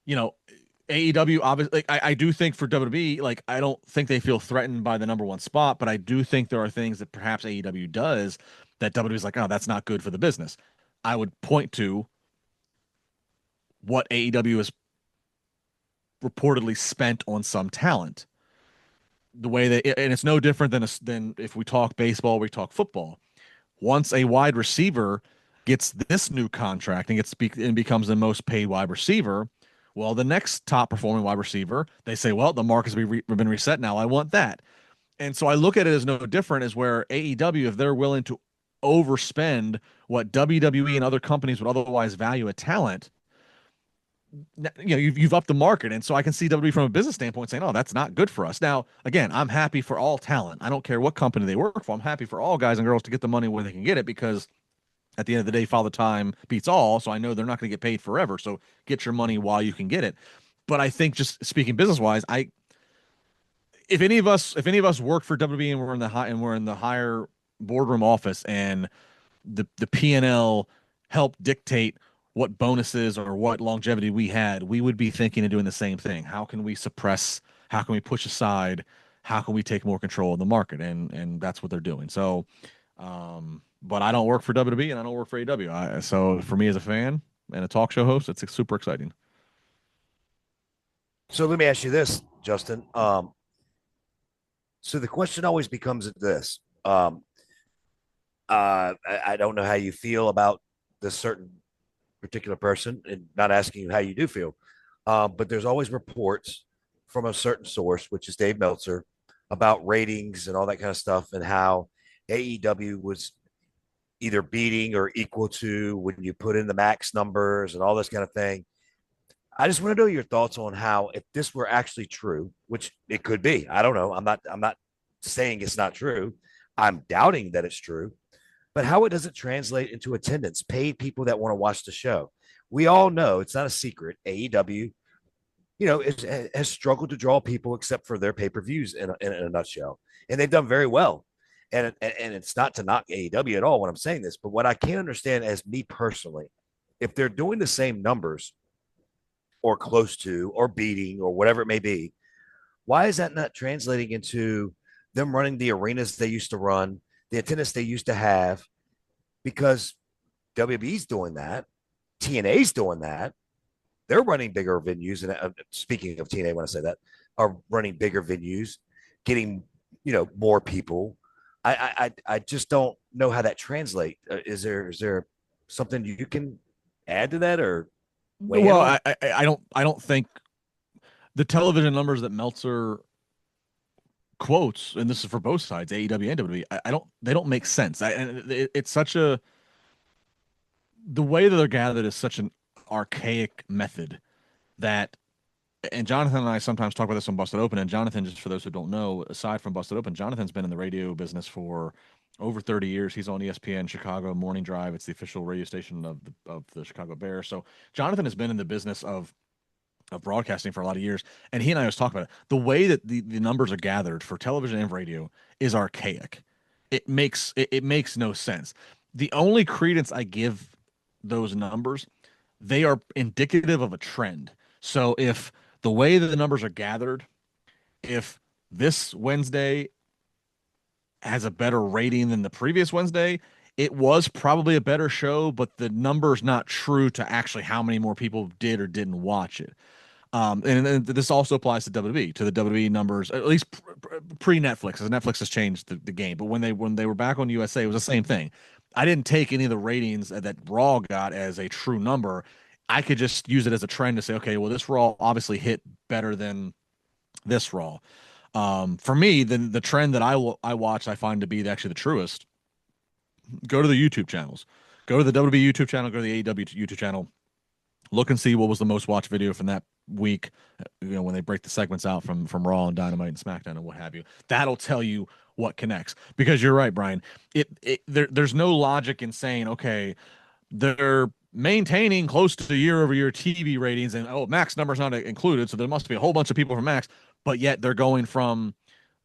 you know, AEW obviously, like, I do think for WWE, like I don't think they feel threatened by the number 1 spot, but I do think there are things that perhaps AEW does that WWE is like, oh, that's not good for the business. I would point to what AEW has reportedly spent on some talent. The way that, and it's no different than if we talk baseball, we talk football. Once a wide receiver gets this new contract and becomes the most paid wide receiver, well, the next top performing wide receiver, they say, well, the market's been reset now. I want that. And so I look at it as no different as where AEW, if they're willing to overspend what WWE and other companies would otherwise value a talent, you've upped the market. And so I can see WWE from a business standpoint saying, oh, that's not good for us. Now, again, I'm happy for all talent. I don't care what company they work for. I'm happy for all guys and girls to get the money where they can get it, because at the end of the day, Father Time beats all. So I know they're not going to get paid forever. So get your money while you can get it. But I think, just speaking business wise, if any of us work for WWE and we're in the higher boardroom office, and the P&L help dictate what bonuses or what longevity we had, we would be thinking of doing the same thing. How can we suppress? How can we push aside? How can we take more control of the market? And that's what they're doing. So, but I don't work for WWE and I don't work for AEW. So for me as a fan and a talk show host, it's super exciting. So let me ask you this, Justin. So the question always becomes this. I don't know how you feel about this certain particular person, and not asking you how you do feel. But there's always reports from a certain source, which is Dave Meltzer, about ratings and all that kind of stuff, and how AEW was either beating or equal to when you put in the max numbers and all this kind of thing. I just want to know your thoughts on how, if this were actually true, which it could be. I don't know. I'm not saying it's not true. I'm doubting that it's true, but how it doesn't translate into attendance, paid people that want to watch the show. We all know, it's not a secret, AEW, has struggled to draw people except for their pay-per-views in a nutshell. And they've done very well. And it's not to knock AEW at all when I'm saying this, but what I can't understand, as me personally, if they're doing the same numbers or close to, or beating, or whatever it may be, why is that not translating into them running the arenas they used to run, the attendance they used to have? Because WWE's doing that, TNA's doing that. They're running bigger venues, and speaking of TNA, when I say that, are running bigger venues, getting more people. I just don't know how that translates. Is there something you can add to that, or weigh in Well, on? I don't think the television numbers that Meltzer quotes, and this is for both sides, AEW and WWE. They don't make sense. It's such the way that they're gathered is such an archaic method that, and Jonathan and I sometimes talk about this on Busted Open. And Jonathan, just for those who don't know, aside from Busted Open, Jonathan's been in the radio business for over 30 years. He's on ESPN Chicago Morning Drive. It's the official radio station of the Chicago Bears. So Jonathan has been in the business of broadcasting for a lot of years. And he and I was talking about it. The way that the numbers are gathered for television and radio is archaic. It makes no sense. The only credence I give those numbers, they are indicative of a trend. So if the way that the numbers are gathered, if this Wednesday has a better rating than the previous Wednesday, it was probably a better show, but the number's not true to actually how many more people did or didn't watch it. And this also applies to WWE, to the WWE numbers, at least pre Netflix, as Netflix has changed the game. But when they were back on USA, it was the same thing. I didn't take any of the ratings that Raw got as a true number. I could just use it as a trend to say, okay, well, this Raw obviously hit better than this Raw. For me, the trend that I watch, I find to be actually the truest. Go to the YouTube channels, go to the WWE YouTube channel, go to the AEW YouTube channel. Look and see what was the most watched video from that week. When they break the segments out from Raw and Dynamite and SmackDown and what have you. That'll tell you what connects. Because you're right, Brian. There's no logic in saying, okay, they're maintaining close to year-over-year TV ratings, and Max numbers not included, so there must be a whole bunch of people from Max, but yet they're going from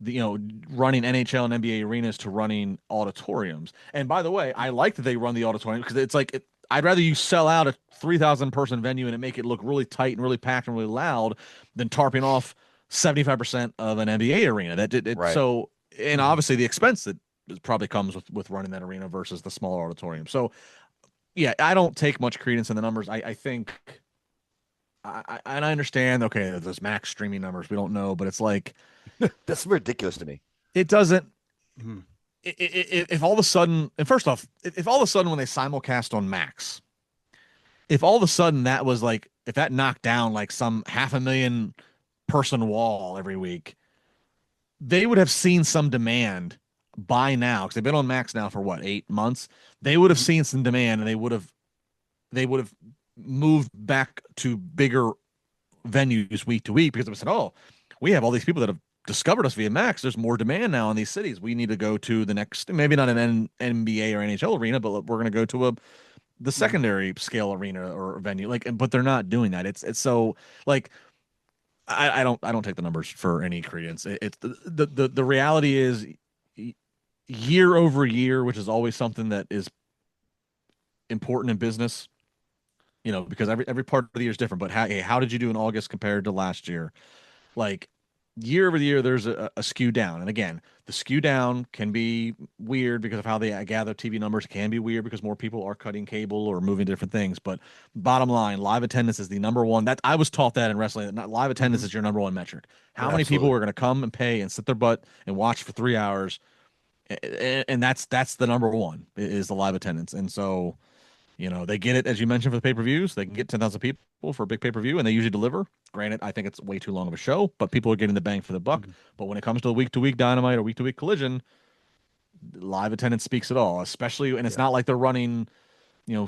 running NHL and NBA arenas to running auditoriums. And by the way, I like that they run the auditorium because it's like I'd rather you sell out a 3,000 person venue and it make it look really tight and really packed and really loud than tarping off 75% of an NBA arena. Right. So, and obviously the expense that probably comes with running that arena versus the smaller auditorium. So, yeah, I don't take much credence in the numbers. I think, and I understand. Okay, there's max streaming numbers. We don't know, but it's like that's ridiculous to me. It doesn't. Mm-hmm. If all of a sudden, and first off, if all of a sudden when they simulcast on Max, if all of a sudden that was like, if that knocked down like some 500,000 person wall every week, they would have seen some demand by now because they've been on Max now for what, 8 months. They would have seen some demand and they would have moved back to bigger venues week to week because they said, oh, we have all these people that have discovered us via Max. There's more demand now in these cities. We need to go to the next, maybe not an NBA or NHL arena, but we're going to go to the secondary scale arena or venue. But they're not doing that. It's so like, I don't take the numbers for any credence. It's the reality is year over year, which is always something that is important in business, because every part of the year is different. But how did you do in August compared to last year? Like year over year, there's a skew down. And again, the skew down can be weird because of how they gather TV numbers. It can be weird because more people are cutting cable or moving to different things. But bottom line, live attendance is the number one. That I was taught that in wrestling. That live attendance is your number one metric. How many people are going to come and pay and sit their butt and watch for 3 hours? And that's the number one is the live attendance. And so, they get it, as you mentioned, for the pay-per-views. They can get 10,000 people for a big pay-per-view, and they usually deliver. Granted, I think it's way too long of a show, but people are getting the bang for the buck. But when it comes to a week-to-week Dynamite or week-to-week Collision, live attendance speaks it all, especially, and it's not like they're running,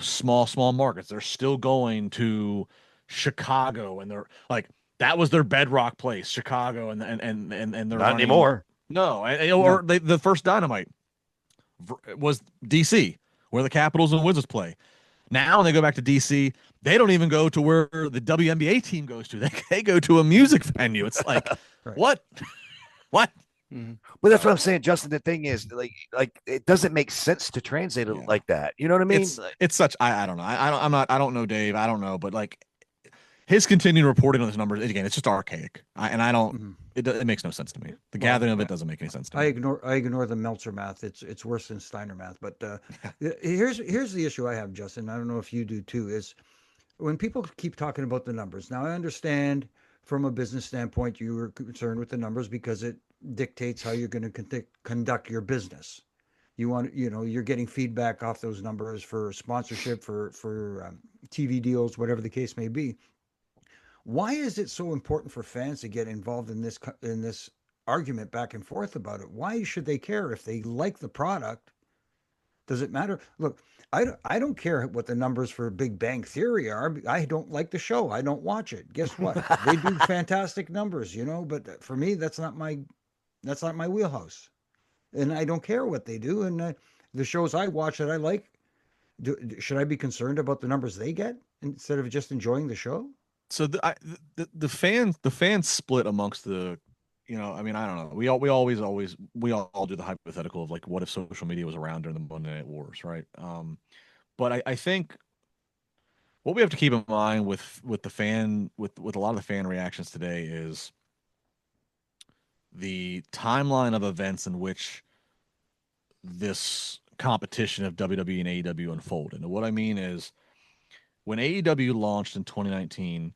small markets. They're still going to Chicago, and they're like, that was their bedrock place, Chicago, and they're not running, anymore. No, or the first Dynamite was DC, where the Capitals and Wizards play. Now when they go back to DC, they don't even go to where the WNBA team goes to. They go to a music venue. It's like, what? What? Well, that's what I'm saying, Justin. The thing is, like it doesn't make sense to translate it like that. You know what I mean? It's such. I don't know. I don't know, Dave. I don't know, but like his continued reporting on his numbers again, it's just archaic. I don't. It makes no sense to me. The gathering of it doesn't make any sense to me. I ignore the Meltzer math. It's worse than Steiner math. But here's the issue I have, Justin. I don't know if you do too. Is when people keep talking about the numbers. Now I understand from a business standpoint you were concerned with the numbers because it dictates how you're going to conduct your business. You want, you're getting feedback off those numbers for sponsorship, for TV deals, whatever the case may be. Why is it so important for fans to get involved in this argument back and forth about it. Why should they care if they like the product? Does it matter? Look, I don't care what the numbers for Big Bang Theory are. I don't like the show. I don't watch it. Guess what? They do fantastic numbers, but for me, that's not my wheelhouse, and I don't care what they do. And the shows I watch that I like, should I be concerned about the numbers they get instead of just enjoying the show? So the fans split amongst the, I mean, I don't know. We all do the hypothetical of like, what if social media was around during the Monday Night Wars, right? But I think what we have to keep in mind with the fan with a lot of the fan reactions today is the timeline of events in which this competition of WWE and AEW unfolded. And what I mean is, when AEW launched in 2019,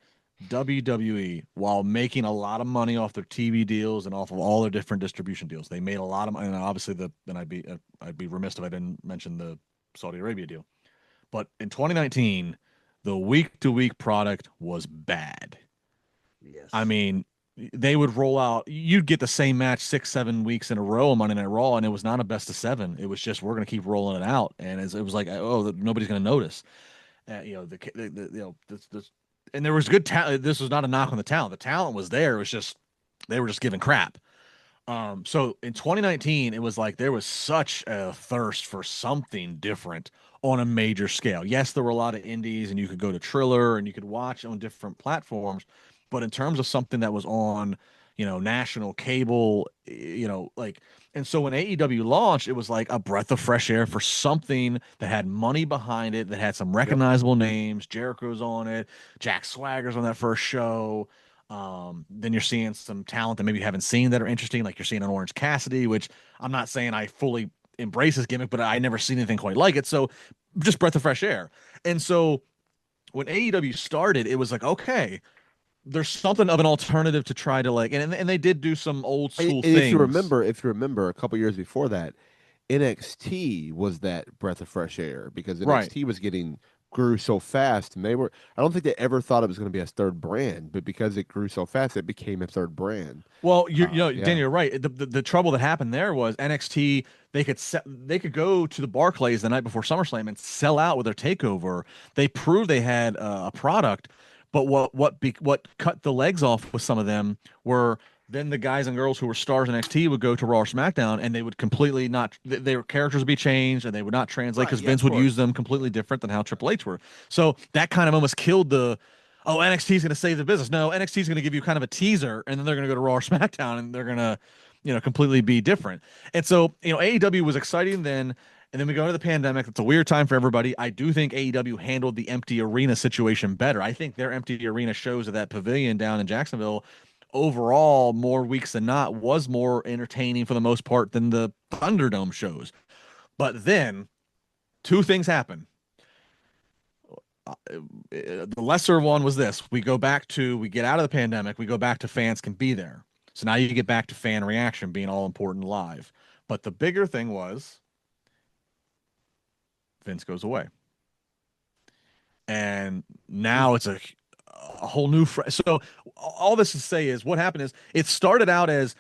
WWE, while making a lot of money off their TV deals and off of all their different distribution deals, they made a lot of money. And obviously, I'd be remiss if I didn't mention the Saudi Arabia deal. But in 2019, the week to week product was bad. Yes. I mean, they would roll out. You'd get the same match 6-7 weeks in a row on Monday Night Raw, and it was not a best of seven. It was just, we're going to keep rolling it out, and it was like, oh, nobody's going to notice. And there was good talent. This was not a knock on the talent. The talent was there. It was just they were just giving crap. So in 2019, it was like there was such a thirst for something different on a major scale. Yes, there were a lot of indies, and you could go to Triller and you could watch on different platforms. But in terms of something that was on, national cable, like, and so when AEW launched, it was like a breath of fresh air for something that had money behind it, that had some Yep. recognizable names. Jericho's on it, Jack Swagger's on that first show. Then you're seeing some talent that maybe you haven't seen that are interesting, like you're seeing an Orange Cassidy, which I'm not saying I fully embrace his gimmick, but I never seen anything quite like it. So just breath of fresh air. And so when AEW started, it was like, okay, there's something of an alternative to try to like, and they did do some old And school if you things. remember, a couple years before that, NXT was that breath of fresh air because Right. NXT was getting grew so fast, and I don't think they ever thought it was going to be a third brand, but because it grew so fast, it became a third brand. Well, Dan, Yeah. you're right. The trouble that happened there was NXT. They could go to the Barclays the night before SummerSlam and sell out with their takeover. They proved they had a product, but what cut the legs off with some of them were then the guys and girls who were stars in NXT would go to Raw or SmackDown, and they would completely not their characters would be changed, and they would not translate Right. because Yeah. Of Vince would use course. them completely different than how Triple H were. So that kind of almost killed the, oh, NXT is going to save the business. No, NXT is going to give you kind of a teaser, and then they're going to go to Raw or SmackDown, and they're going to, completely be different. And so, AEW was exciting then, and then we go into the pandemic. It's a weird time for everybody. I do think AEW handled the empty arena situation better. I think their empty arena shows at that pavilion down in Jacksonville, overall, more weeks than not, was more entertaining for the most part than the Thunderdome shows. But then two things happen. The lesser one was this: we get out of the pandemic, we go back to fans can be there. So now you get back to fan reaction being all important live. But the bigger thing was Vince goes away, and now it's a whole new. So all this to say is, what happened is it started out as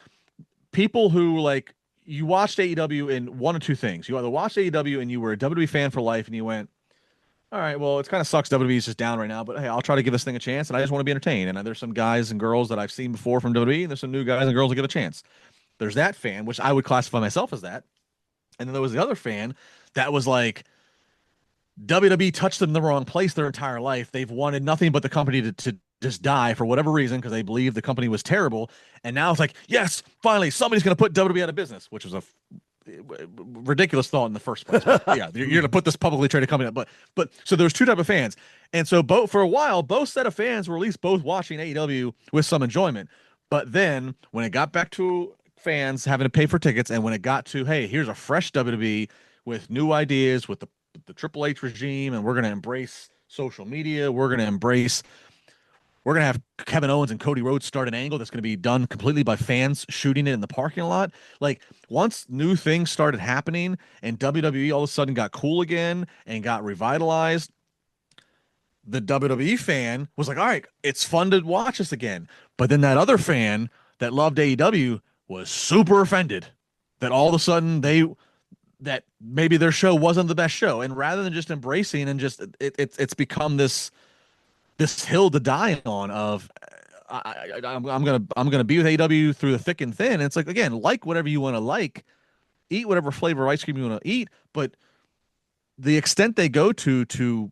people who, like, you watched AEW in one of two things. You either watched AEW and you were a WWE fan for life, and you went, all right, well, it kind of sucks WWE's just down right now, but hey, I'll try to give this thing a chance, and I just want to be entertained. And there's some guys and girls that I've seen before from WWE, and there's some new guys and girls that give a chance. There's that fan, which I would classify myself as that. And then there was the other fan that was like, WWE touched them in the wrong place their entire life. They've wanted nothing but the company to just die for whatever reason because they believe the company was terrible. And now it's like, yes, finally, somebody's going to put WWE out of business, which was a ridiculous thought in the first place. But yeah, you're going to put this publicly traded company up. But so there's two type of fans, and so for a while, both set of fans were at least both watching AEW with some enjoyment. But then when it got back to fans having to pay for tickets, and when it got to, hey, here's a fresh WWE with new ideas, with the Triple H regime, and we're going to embrace social media, we're going to have Kevin Owens and Cody Rhodes start an angle that's going to be done completely by fans shooting it in the parking lot. Like, once new things started happening and WWE all of a sudden got cool again and got revitalized, the WWE fan was like, all right, it's fun to watch this again. But then that other fan that loved AEW was super offended that all of a sudden that maybe their show wasn't the best show, and rather than just embracing and just it's become this hill to die on of I'm gonna be with AEW through the thick and thin. And it's like, again, like whatever you want to like, eat whatever flavor of ice cream you want to eat, but the extent they go to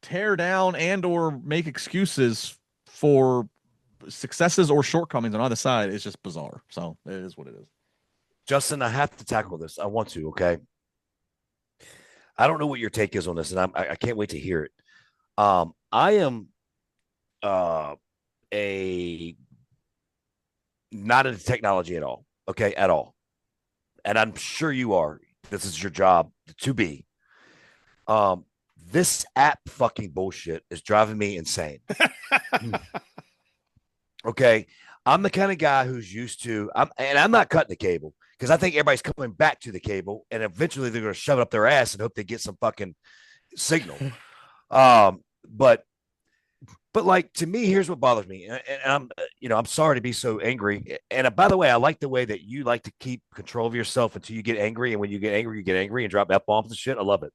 tear down and or make excuses for successes or shortcomings on either side is just bizarre. So it is what it is. Justin, I have to tackle this. I want to. Okay. I don't know what your take is on this, and I can't wait to hear it. I am a not into technology at all. Okay, at all, and I'm sure you are. This is your job to be. This app fucking bullshit is driving me insane. Okay, I'm the kind of guy who's used to. I'm not cutting the cable because I think everybody's coming back to the cable, and eventually they're going to shove it up their ass and hope they get some fucking signal. But like, to me, here's what bothers me, and I'm I'm sorry to be so angry. And by the way, I like the way that you like to keep control of yourself until you get angry, and when you get angry and drop F-bombs and shit. I love it.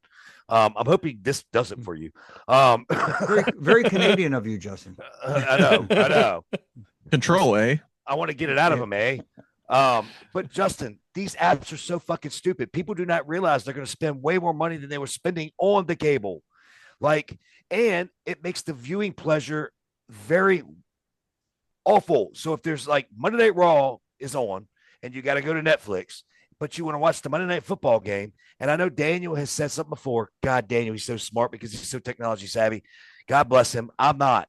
I'm hoping this does it for you. Very, very Canadian of you, Justin. I know. Control, eh? I want to get it out of them, eh? But Justin, these apps are so fucking stupid. People do not realize they're going to spend way more money than they were spending on the cable. Like, and it makes the viewing pleasure very awful. So if there's like Monday Night Raw is on and you got to go to Netflix, but you want to watch the Monday Night Football game. And I know Daniel has said something before. God, Daniel, he's so smart because he's so technology savvy. God bless him. I'm not.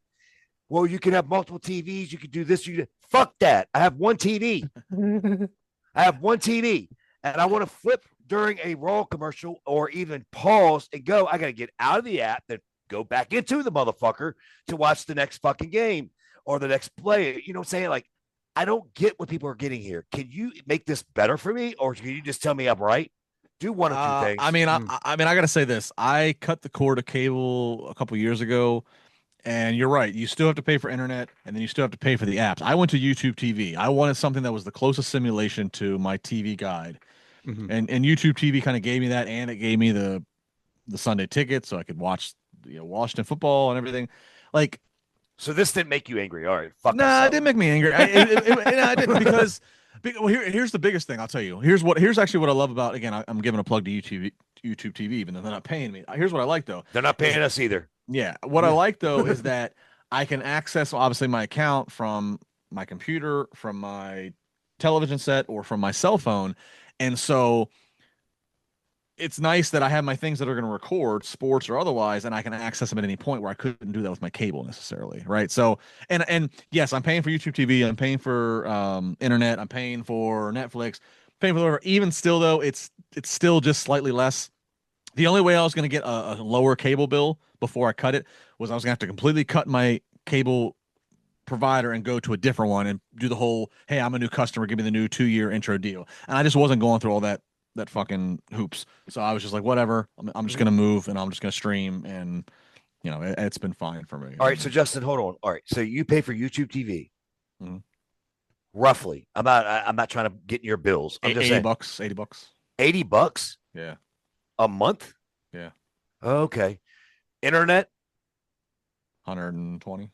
Well, you can have multiple TVs. You can do this. Fuck that. I have one TV. I have one TV. And I want to flip during a Raw commercial or even pause and go. I got to get out of the app, then go back into the motherfucker to watch the next fucking game or the next play. You know what I'm saying? Like, I don't get what people are getting here. Can you make this better for me, or can you just tell me I'm right? Do one or two things. I mean, I gotta say this. I cut the cord of cable a couple years ago, and you're right. You still have to pay for internet, and then you still have to pay for the apps. I went to YouTube TV. I wanted something that was the closest simulation to my TV guide, and YouTube TV kind of gave me that, and it gave me the Sunday ticket, so I could watch Washington football and everything. Like, so this didn't make you angry. All right. Fuck nah, it didn't make me angry. I didn't because well, here's the biggest thing I'll tell you. Here's actually what I love about, again, I'm giving a plug to YouTube TV, even though they're not paying me. Here's what I like though. They're not paying us either. Yeah. What I like though is that I can access obviously my account from my computer, from my television set, or from my cell phone. And so it's nice that I have my things that are going to record sports or otherwise, and I can access them at any point where I couldn't do that with my cable necessarily. Right. So, and yes, I'm paying for YouTube TV. I'm paying for internet. I'm paying for Netflix, paying for whatever. Even still though, it's still just slightly less. The only way I was going to get a lower cable bill before I cut it was I was going to have to completely cut my cable provider and go to a different one and do the whole, hey, I'm a new customer, give me the new 2-year intro deal. And I just wasn't going through all that fucking hoops. So I was just like, whatever, I'm just going to move and I'm just going to stream. And, it's been fine for me. All right. So Justin, hold on. All right. So you pay for YouTube TV. Mm-hmm. Roughly. I'm not trying to get in your bills. I'm just saying. $80. $80? Yeah. A month? Yeah. Okay. Internet? 120.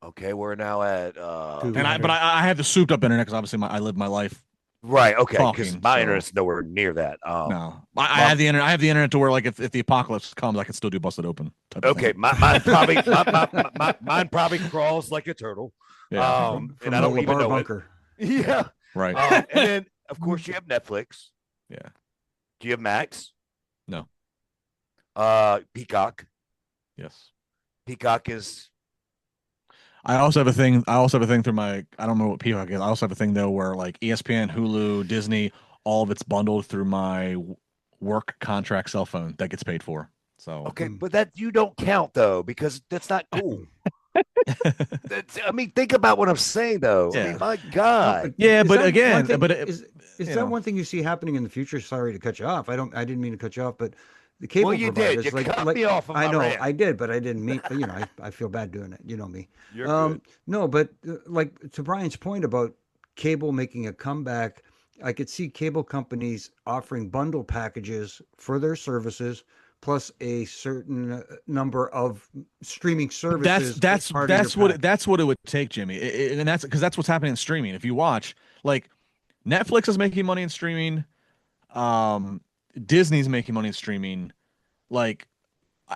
Okay. We're now at but I have the souped up internet because obviously I live my life. Right. Okay. Because Talking, my so- internet's nowhere near that. No, I have the internet. I have the internet to where, like, if the apocalypse comes, I can still do busted open. Type of Okay. thing. Mine probably crawls like a turtle. Yeah. From And the I don't even Labar know bunker. it. Yeah. Right. And then, of course, you have Netflix. Yeah. Do you have Max? No. Peacock. Yes. Peacock is. I also have a thing. Through my. I don't know what Peacock is. I also have a thing though where, like, ESPN, Hulu, Disney, all of it's bundled through my work contract cell phone that gets paid for. So Okay, but that you don't count though because that's not cool. I mean, think about what I'm saying though. I Yeah. mean, my God. Yeah, Is but that again, one thing- but is you that know. one thing you see happening in the future? Sorry to cut you off. I didn't mean to cut you off, but the cable Well, you providers, did. You like, cut me off of I my know rant. I did, but I didn't mean. I feel bad doing it. You know me. You're good. No, but like, to Brian's point about cable making a comeback, I could see cable companies offering bundle packages for their services plus a certain number of streaming But that's services as that's part of your that's what package. that's what it would take, Jimmy. And that's because that's what's happening in streaming. If you watch, like, Netflix is making money in streaming, um, Disney's making money in streaming. Like,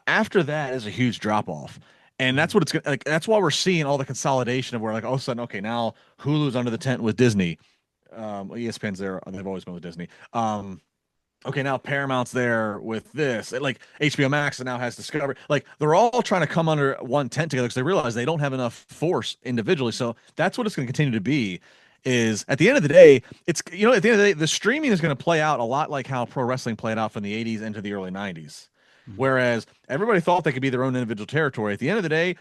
after that is a huge drop off. And that's what it's like. That's why we're seeing all the consolidation of where, like, all of a sudden, okay, now Hulu's under the tent with Disney. ESPN's there. They've always been with Disney. Okay, now Paramount's there with this. Like, HBO Max now has Discovery. Like, they're all trying to come under one tent together because they realize they don't have enough force individually. So that's what it's going to continue to be. Is at the end of the day, it's, at the end of the day, the streaming is going to play out a lot like how pro wrestling played out from the 80s into the early 90s. Mhm. Whereas everybody thought they could be their own individual territory. At the end of the day,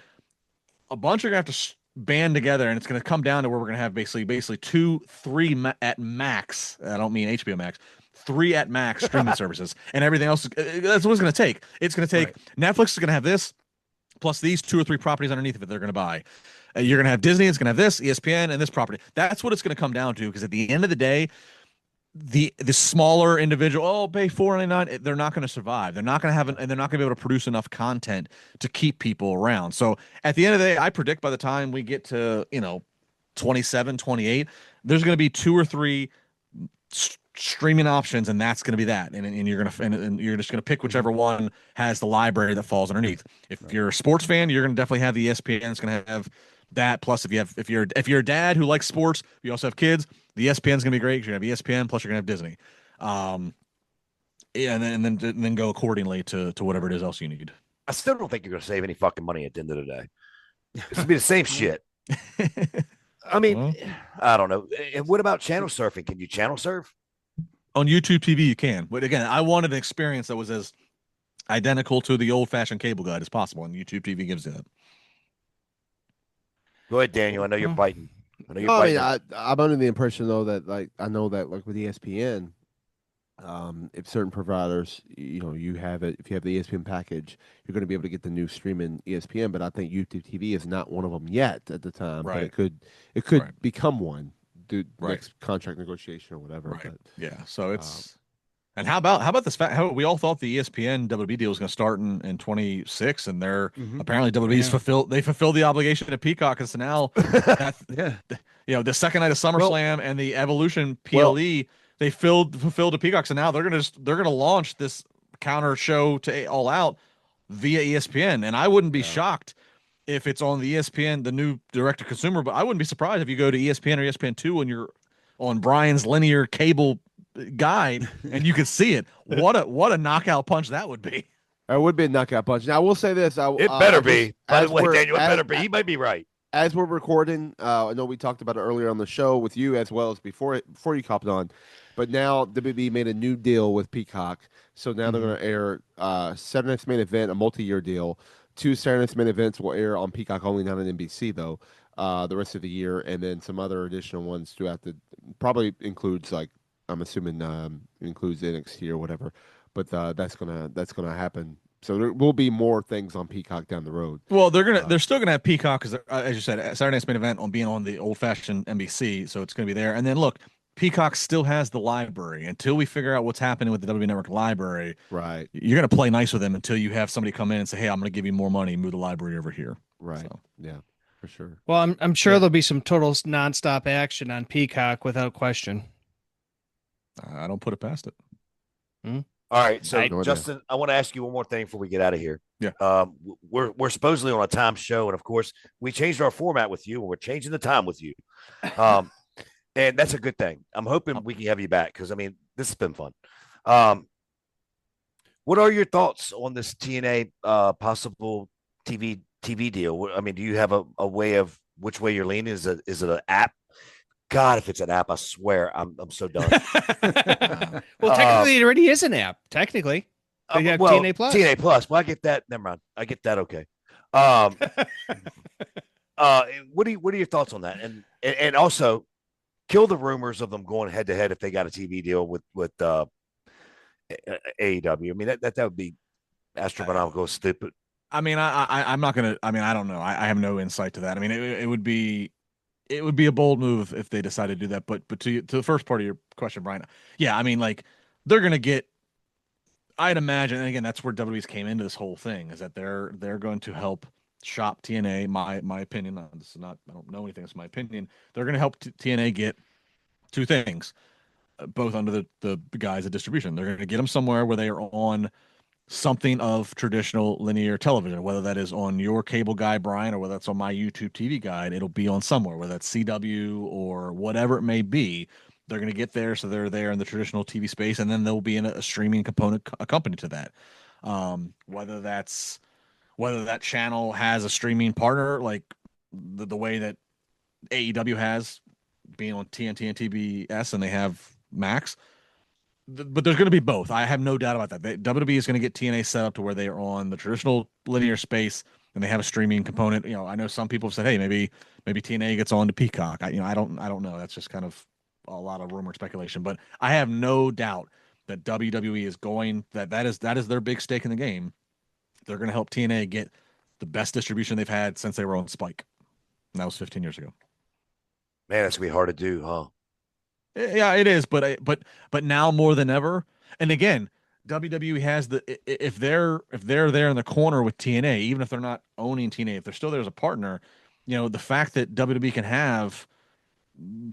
a bunch are going to have to band together, and it's going to come down to where we're going to have basically two, three at max. I don't mean HBO Max. Three at max streaming services, and everything else. That's what it's going to take. It's going to take, Right. Netflix is going to have this, plus these two or three properties underneath of it they're going to buy. You're going to have Disney. It's going to have this, ESPN, and this property. That's what it's going to come down to. Because at the end of the day, the smaller individual, pay $4.99, they're not going to survive. They're not going to have and they're not going to be able to produce enough content to keep people around. So at the end of the day, I predict by the time we get to 27, 28, there's going to be two or three streaming options, and that's going to be that. And you're going to and you're just going to pick whichever one has the library that falls underneath. If you're a sports fan, you're going to definitely have the ESPN. It's going to have that. Plus, if you're a dad who likes sports, you also have kids, the ESPN's going to be great. You're going to have ESPN, plus you're going to have Disney. Yeah, and then go accordingly to whatever it is else you need. I still don't think you're going to save any fucking money at the end of the day. It's going to be the same shit. I mean, Well, I don't know. And what about channel surfing? Can you channel surf? on YouTube TV, you can. But again, I wanted an experience that was as identical to the old-fashioned cable guide as possible, and YouTube TV gives you that. Go ahead, Daniel. I know you're biting. I know you're No, I biting. mean, I'm under the impression though that I know that with ESPN, if certain providers, you have it, if you have the ESPN package, you're going to be able to get the new streaming ESPN. But I think YouTube TV is not one of them yet at the time. But Right. it could Right. become one due Right. next contract negotiation or whatever. Right. But Yeah. So it's and how about this fact? How we all thought the ESPN WWE deal was going to start in 26, and they're apparently WWE's fulfilled the obligation to Peacock, and so now Yeah. the second night of SummerSlam and the Evolution PLE, they fulfilled the Peacock, so now they're gonna launch this counter show to All Out via ESPN, and I wouldn't be shocked if it's on the ESPN, the new direct to consumer, but I wouldn't be surprised if you go to ESPN or ESPN2 and you're on Brian's linear cable guide and you can see it. What a knockout punch that would be. it would be a knockout punch. Now I will say this: It better be. By the way, we're- Daniel, it better be. He might be right. as we're recording, I know we talked about it earlier on the show with you as well as before you hopped on, but now WB made a new deal with Peacock, so now they're going to air Saturday Night's Main Event, a multi-year deal. 2 Saturday Night's Main Events will air on Peacock only, not on NBC though, the rest of the year, and then some other additional ones throughout probably includes, like, I'm assuming includes NXT or whatever, but that's gonna happen. So there will be more things on Peacock down the road. Well, they're still gonna have Peacock because, as you said, Saturday Night's Main Event on being on the old fashioned NBC, so it's gonna be there. And then look, Peacock still has the library until we figure out what's happening with the WWE Network library. Right. You're gonna play nice with them until you have somebody come in and say, "Hey, I'm gonna give you more money, move the library over here." Right. So. Yeah, for sure. Well, I'm sure there'll be some total nonstop action on Peacock without question. I don't put it past it. All right, so No idea. Justin, I want to ask you one more thing before we get out of here. Yeah. We're supposedly on a time show, and of course, we changed our format with you, and we're changing the time with you, and that's a good thing. I'm hoping we can have you back because I mean, this has been fun. What are your thoughts on this TNA possible TV deal? I mean, do you have a way of which way you're leaning? Is it an app? God, if it's an app, I swear I'm so done. Well, technically, it already is an app. Technically, you have well, TNA Plus. TNA Plus. Well, I get that. Never mind. I get that. Okay. What are your thoughts on that? And also, kill the rumors of them going head to head if they got a TV deal with AEW. I mean, that would be astronomical, stupid. I mean, I'm not gonna. I mean, I don't know. I have no insight to that. I mean, it would be it would be a bold move if they decided to do that. But to the first part of your question, Brian, yeah, I mean, like they're gonna get. I'd imagine, and again, that's where WWE's came into this whole thing, is that they're going to help shop TNA. My opinion, this is not, I don't know anything. It's my opinion. They're going to help TNA get two things, both under the guise of distribution. They're going to get them somewhere where they are on something of traditional linear television, whether that is on your cable guide, Brian, or whether that's on my YouTube TV guide. It'll be on somewhere, whether that's CW or whatever it may be. They're going to get there, so they're there in the traditional TV space, and then there'll be a streaming component accompanied to that. Whether that channel has a streaming partner, like the way that AEW has, being on TNT and TBS, and they have Max, but there's going to be both. I have no doubt about that. WWE is going to get TNA set up to where they are on the traditional linear space and they have a streaming component. You know, I know some people have said, "Hey, maybe TNA gets on to Peacock." I don't know. That's just kind of a lot of rumor speculation, but I have no doubt that WWE is going that is their big stake in the game. They're going to help TNA get the best distribution they've had since they were on Spike. And that was 15 years ago. Man, that's gonna be hard to do, huh? Yeah, it is, but now more than ever. And again, WWE has if they're there in the corner with TNA, even if they're not owning TNA, if they're still there as a partner, the fact that WWE can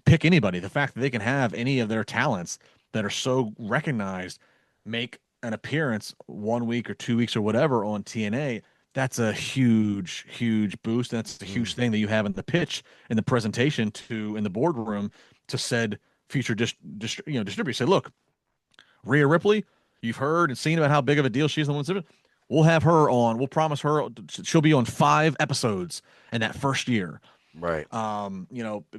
pick anybody, the fact that they can have any of their talents that are so recognized make an appearance 1 week or 2 weeks or whatever on TNA, that's a huge, huge boost. That's a huge thing that you have in the pitch, in the presentation in the boardroom to said future distributors. Say, look, Rhea Ripley, you've heard and seen about how big of a deal she is in the women's division. We'll have her on. We'll promise her she'll be on 5 episodes in that first year. Right.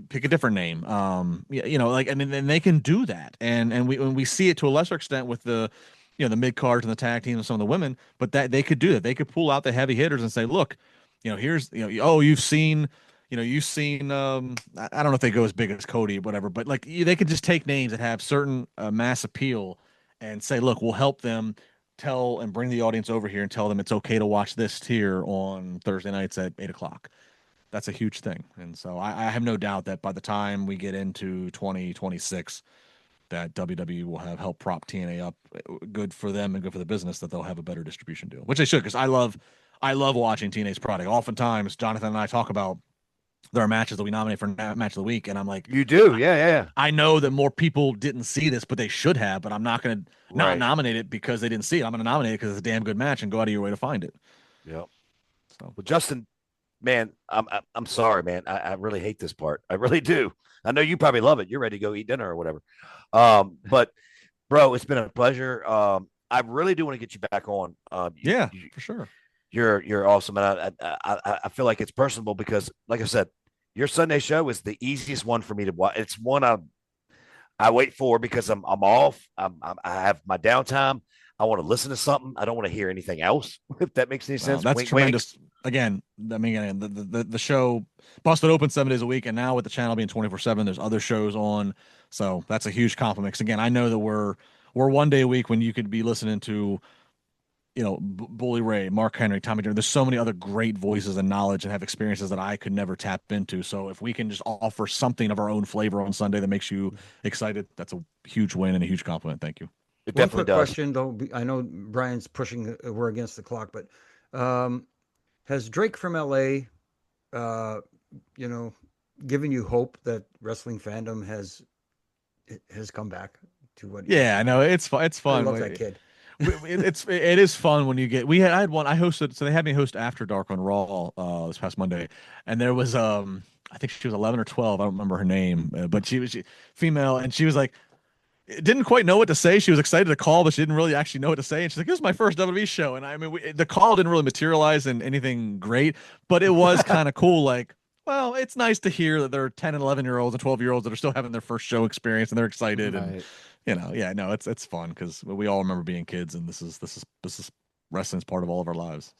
Pick a different name. And then they can do that. And we see it to a lesser extent with the mid cards and the tag teams and some of the women, but that they could do that. They could pull out the heavy hitters and say, look, here's, you've seen I don't know if they go as big as Cody or whatever, but like they could just take names that have certain mass appeal and say, look, we'll help them tell and bring the audience over here and tell them it's okay to watch this tier on Thursday nights at 8 o'clock. That's a huge thing. And so I have no doubt that by the time we get into 2026, that WWE will have helped prop TNA up. Good for them and good for the business that they'll have a better distribution deal, which they should, because I love watching TNA's product. Oftentimes, Jonathan and I talk about there are matches that we nominate for match of the week, and I'm like, you do, yeah. I know that more people didn't see this, but they should have. But I'm not going to not nominate it because they didn't see it. I'm going to nominate it because it's a damn good match and go out of your way to find it. Yep. So, well, Justin, man, I'm sorry, man. I really hate this part. I really do. I know you probably love it. You're ready to go eat dinner or whatever. But bro, it's been a pleasure. I really do want to get you back on. For sure. You're awesome, and I feel like it's personable because, like I said, your Sunday show is the easiest one for me to watch. It's one I wait for because I'm off. I have my downtime. I want to listen to something. I don't want to hear anything else. If that makes any sense. That's wink, tremendous. Wink. Again, I mean, the show busted open 7 days a week, and now with the channel being 24/7, there's other shows on. So that's a huge compliment. 'Cause again, I know that we're 1 day a week when you could be listening to, Bully Ray, Mark Henry, Tommy Dreamer. There's so many other great voices and knowledge and have experiences that I could never tap into. So if we can just offer something of our own flavor on Sunday that makes you excited, that's a huge win and a huge compliment. Thank you. It One definitely quick does. question, though. I know Brian's pushing, we're against the clock, but has Drake from LA, given you hope that wrestling fandom has come back to what? Yeah, I know it's fun. It's fun. I love that kid. It is fun when you get. I had one. I hosted, so they had me host After Dark on Raw this past Monday, and there was I think she was 11 or 12. I don't remember her name, but she was female, and she was like, didn't quite know what to say. She was excited to call, but she didn't really actually know what to say. And she's like, "This is my first WWE show," and I mean, the call didn't really materialize in anything great, but it was kind of cool. Like, well, it's nice to hear that there are 10 and 11-year-olds and 12-year-olds that are still having their first show experience and they're excited. Right. And it's fun because we all remember being kids, and this is wrestling's part of all of our lives.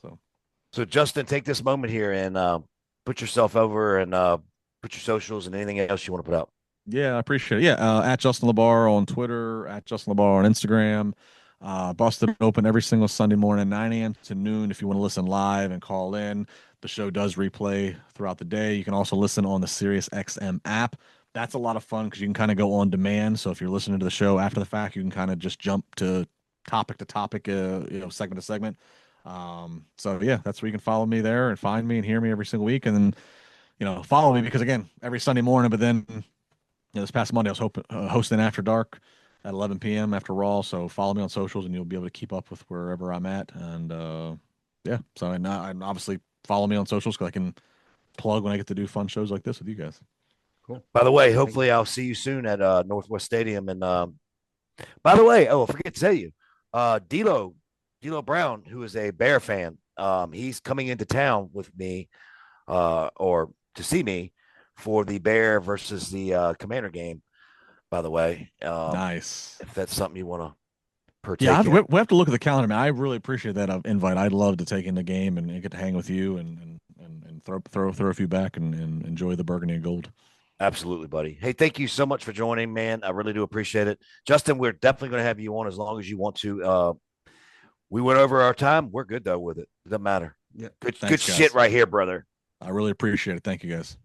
So Justin, take this moment here and put yourself over and put your socials and anything else you want to put out. Yeah, I appreciate it. Yeah, at Justin Labar on Twitter, at Justin Labar on Instagram. Busted open every single Sunday morning, 9 a.m. to noon. If you want to listen live and call in, the show does replay throughout the day. You can also listen on the SiriusXM app. That's a lot of fun because you can kind of go on demand. So if you're listening to the show after the fact, you can kind of just jump to topic, segment to segment. So yeah, that's where you can follow me there and find me and hear me every single week. And then, follow me because again, every Sunday morning, but then this past Monday, I was hosting After Dark at 11 p.m. after Raw. So follow me on socials, and you'll be able to keep up with wherever I'm at. And yeah, so and obviously follow me on socials because I can plug when I get to do fun shows like this with you guys. Cool. By the way, hopefully I'll see you soon at Northwest Stadium. And by the way, I forget to tell you, D'Lo Brown, who is a Bear fan, he's coming into town with me, or to see me for the Bear versus the Commander game. By the way, Nice. if that's something you want to partake Yeah, in. we have to look at the calendar, man. I really appreciate that invite. I'd love to take in the game and get to hang with you and throw a few back and enjoy the burgundy and gold. Absolutely, buddy. Hey, thank you so much for joining, man. I really do appreciate it. Justin, we're definitely going to have you on as long as you want to. We went over our time. We're good though with it. Doesn't matter. Yeah. Good Thanks, shit guys. right here, brother. I really appreciate it. Thank you, guys.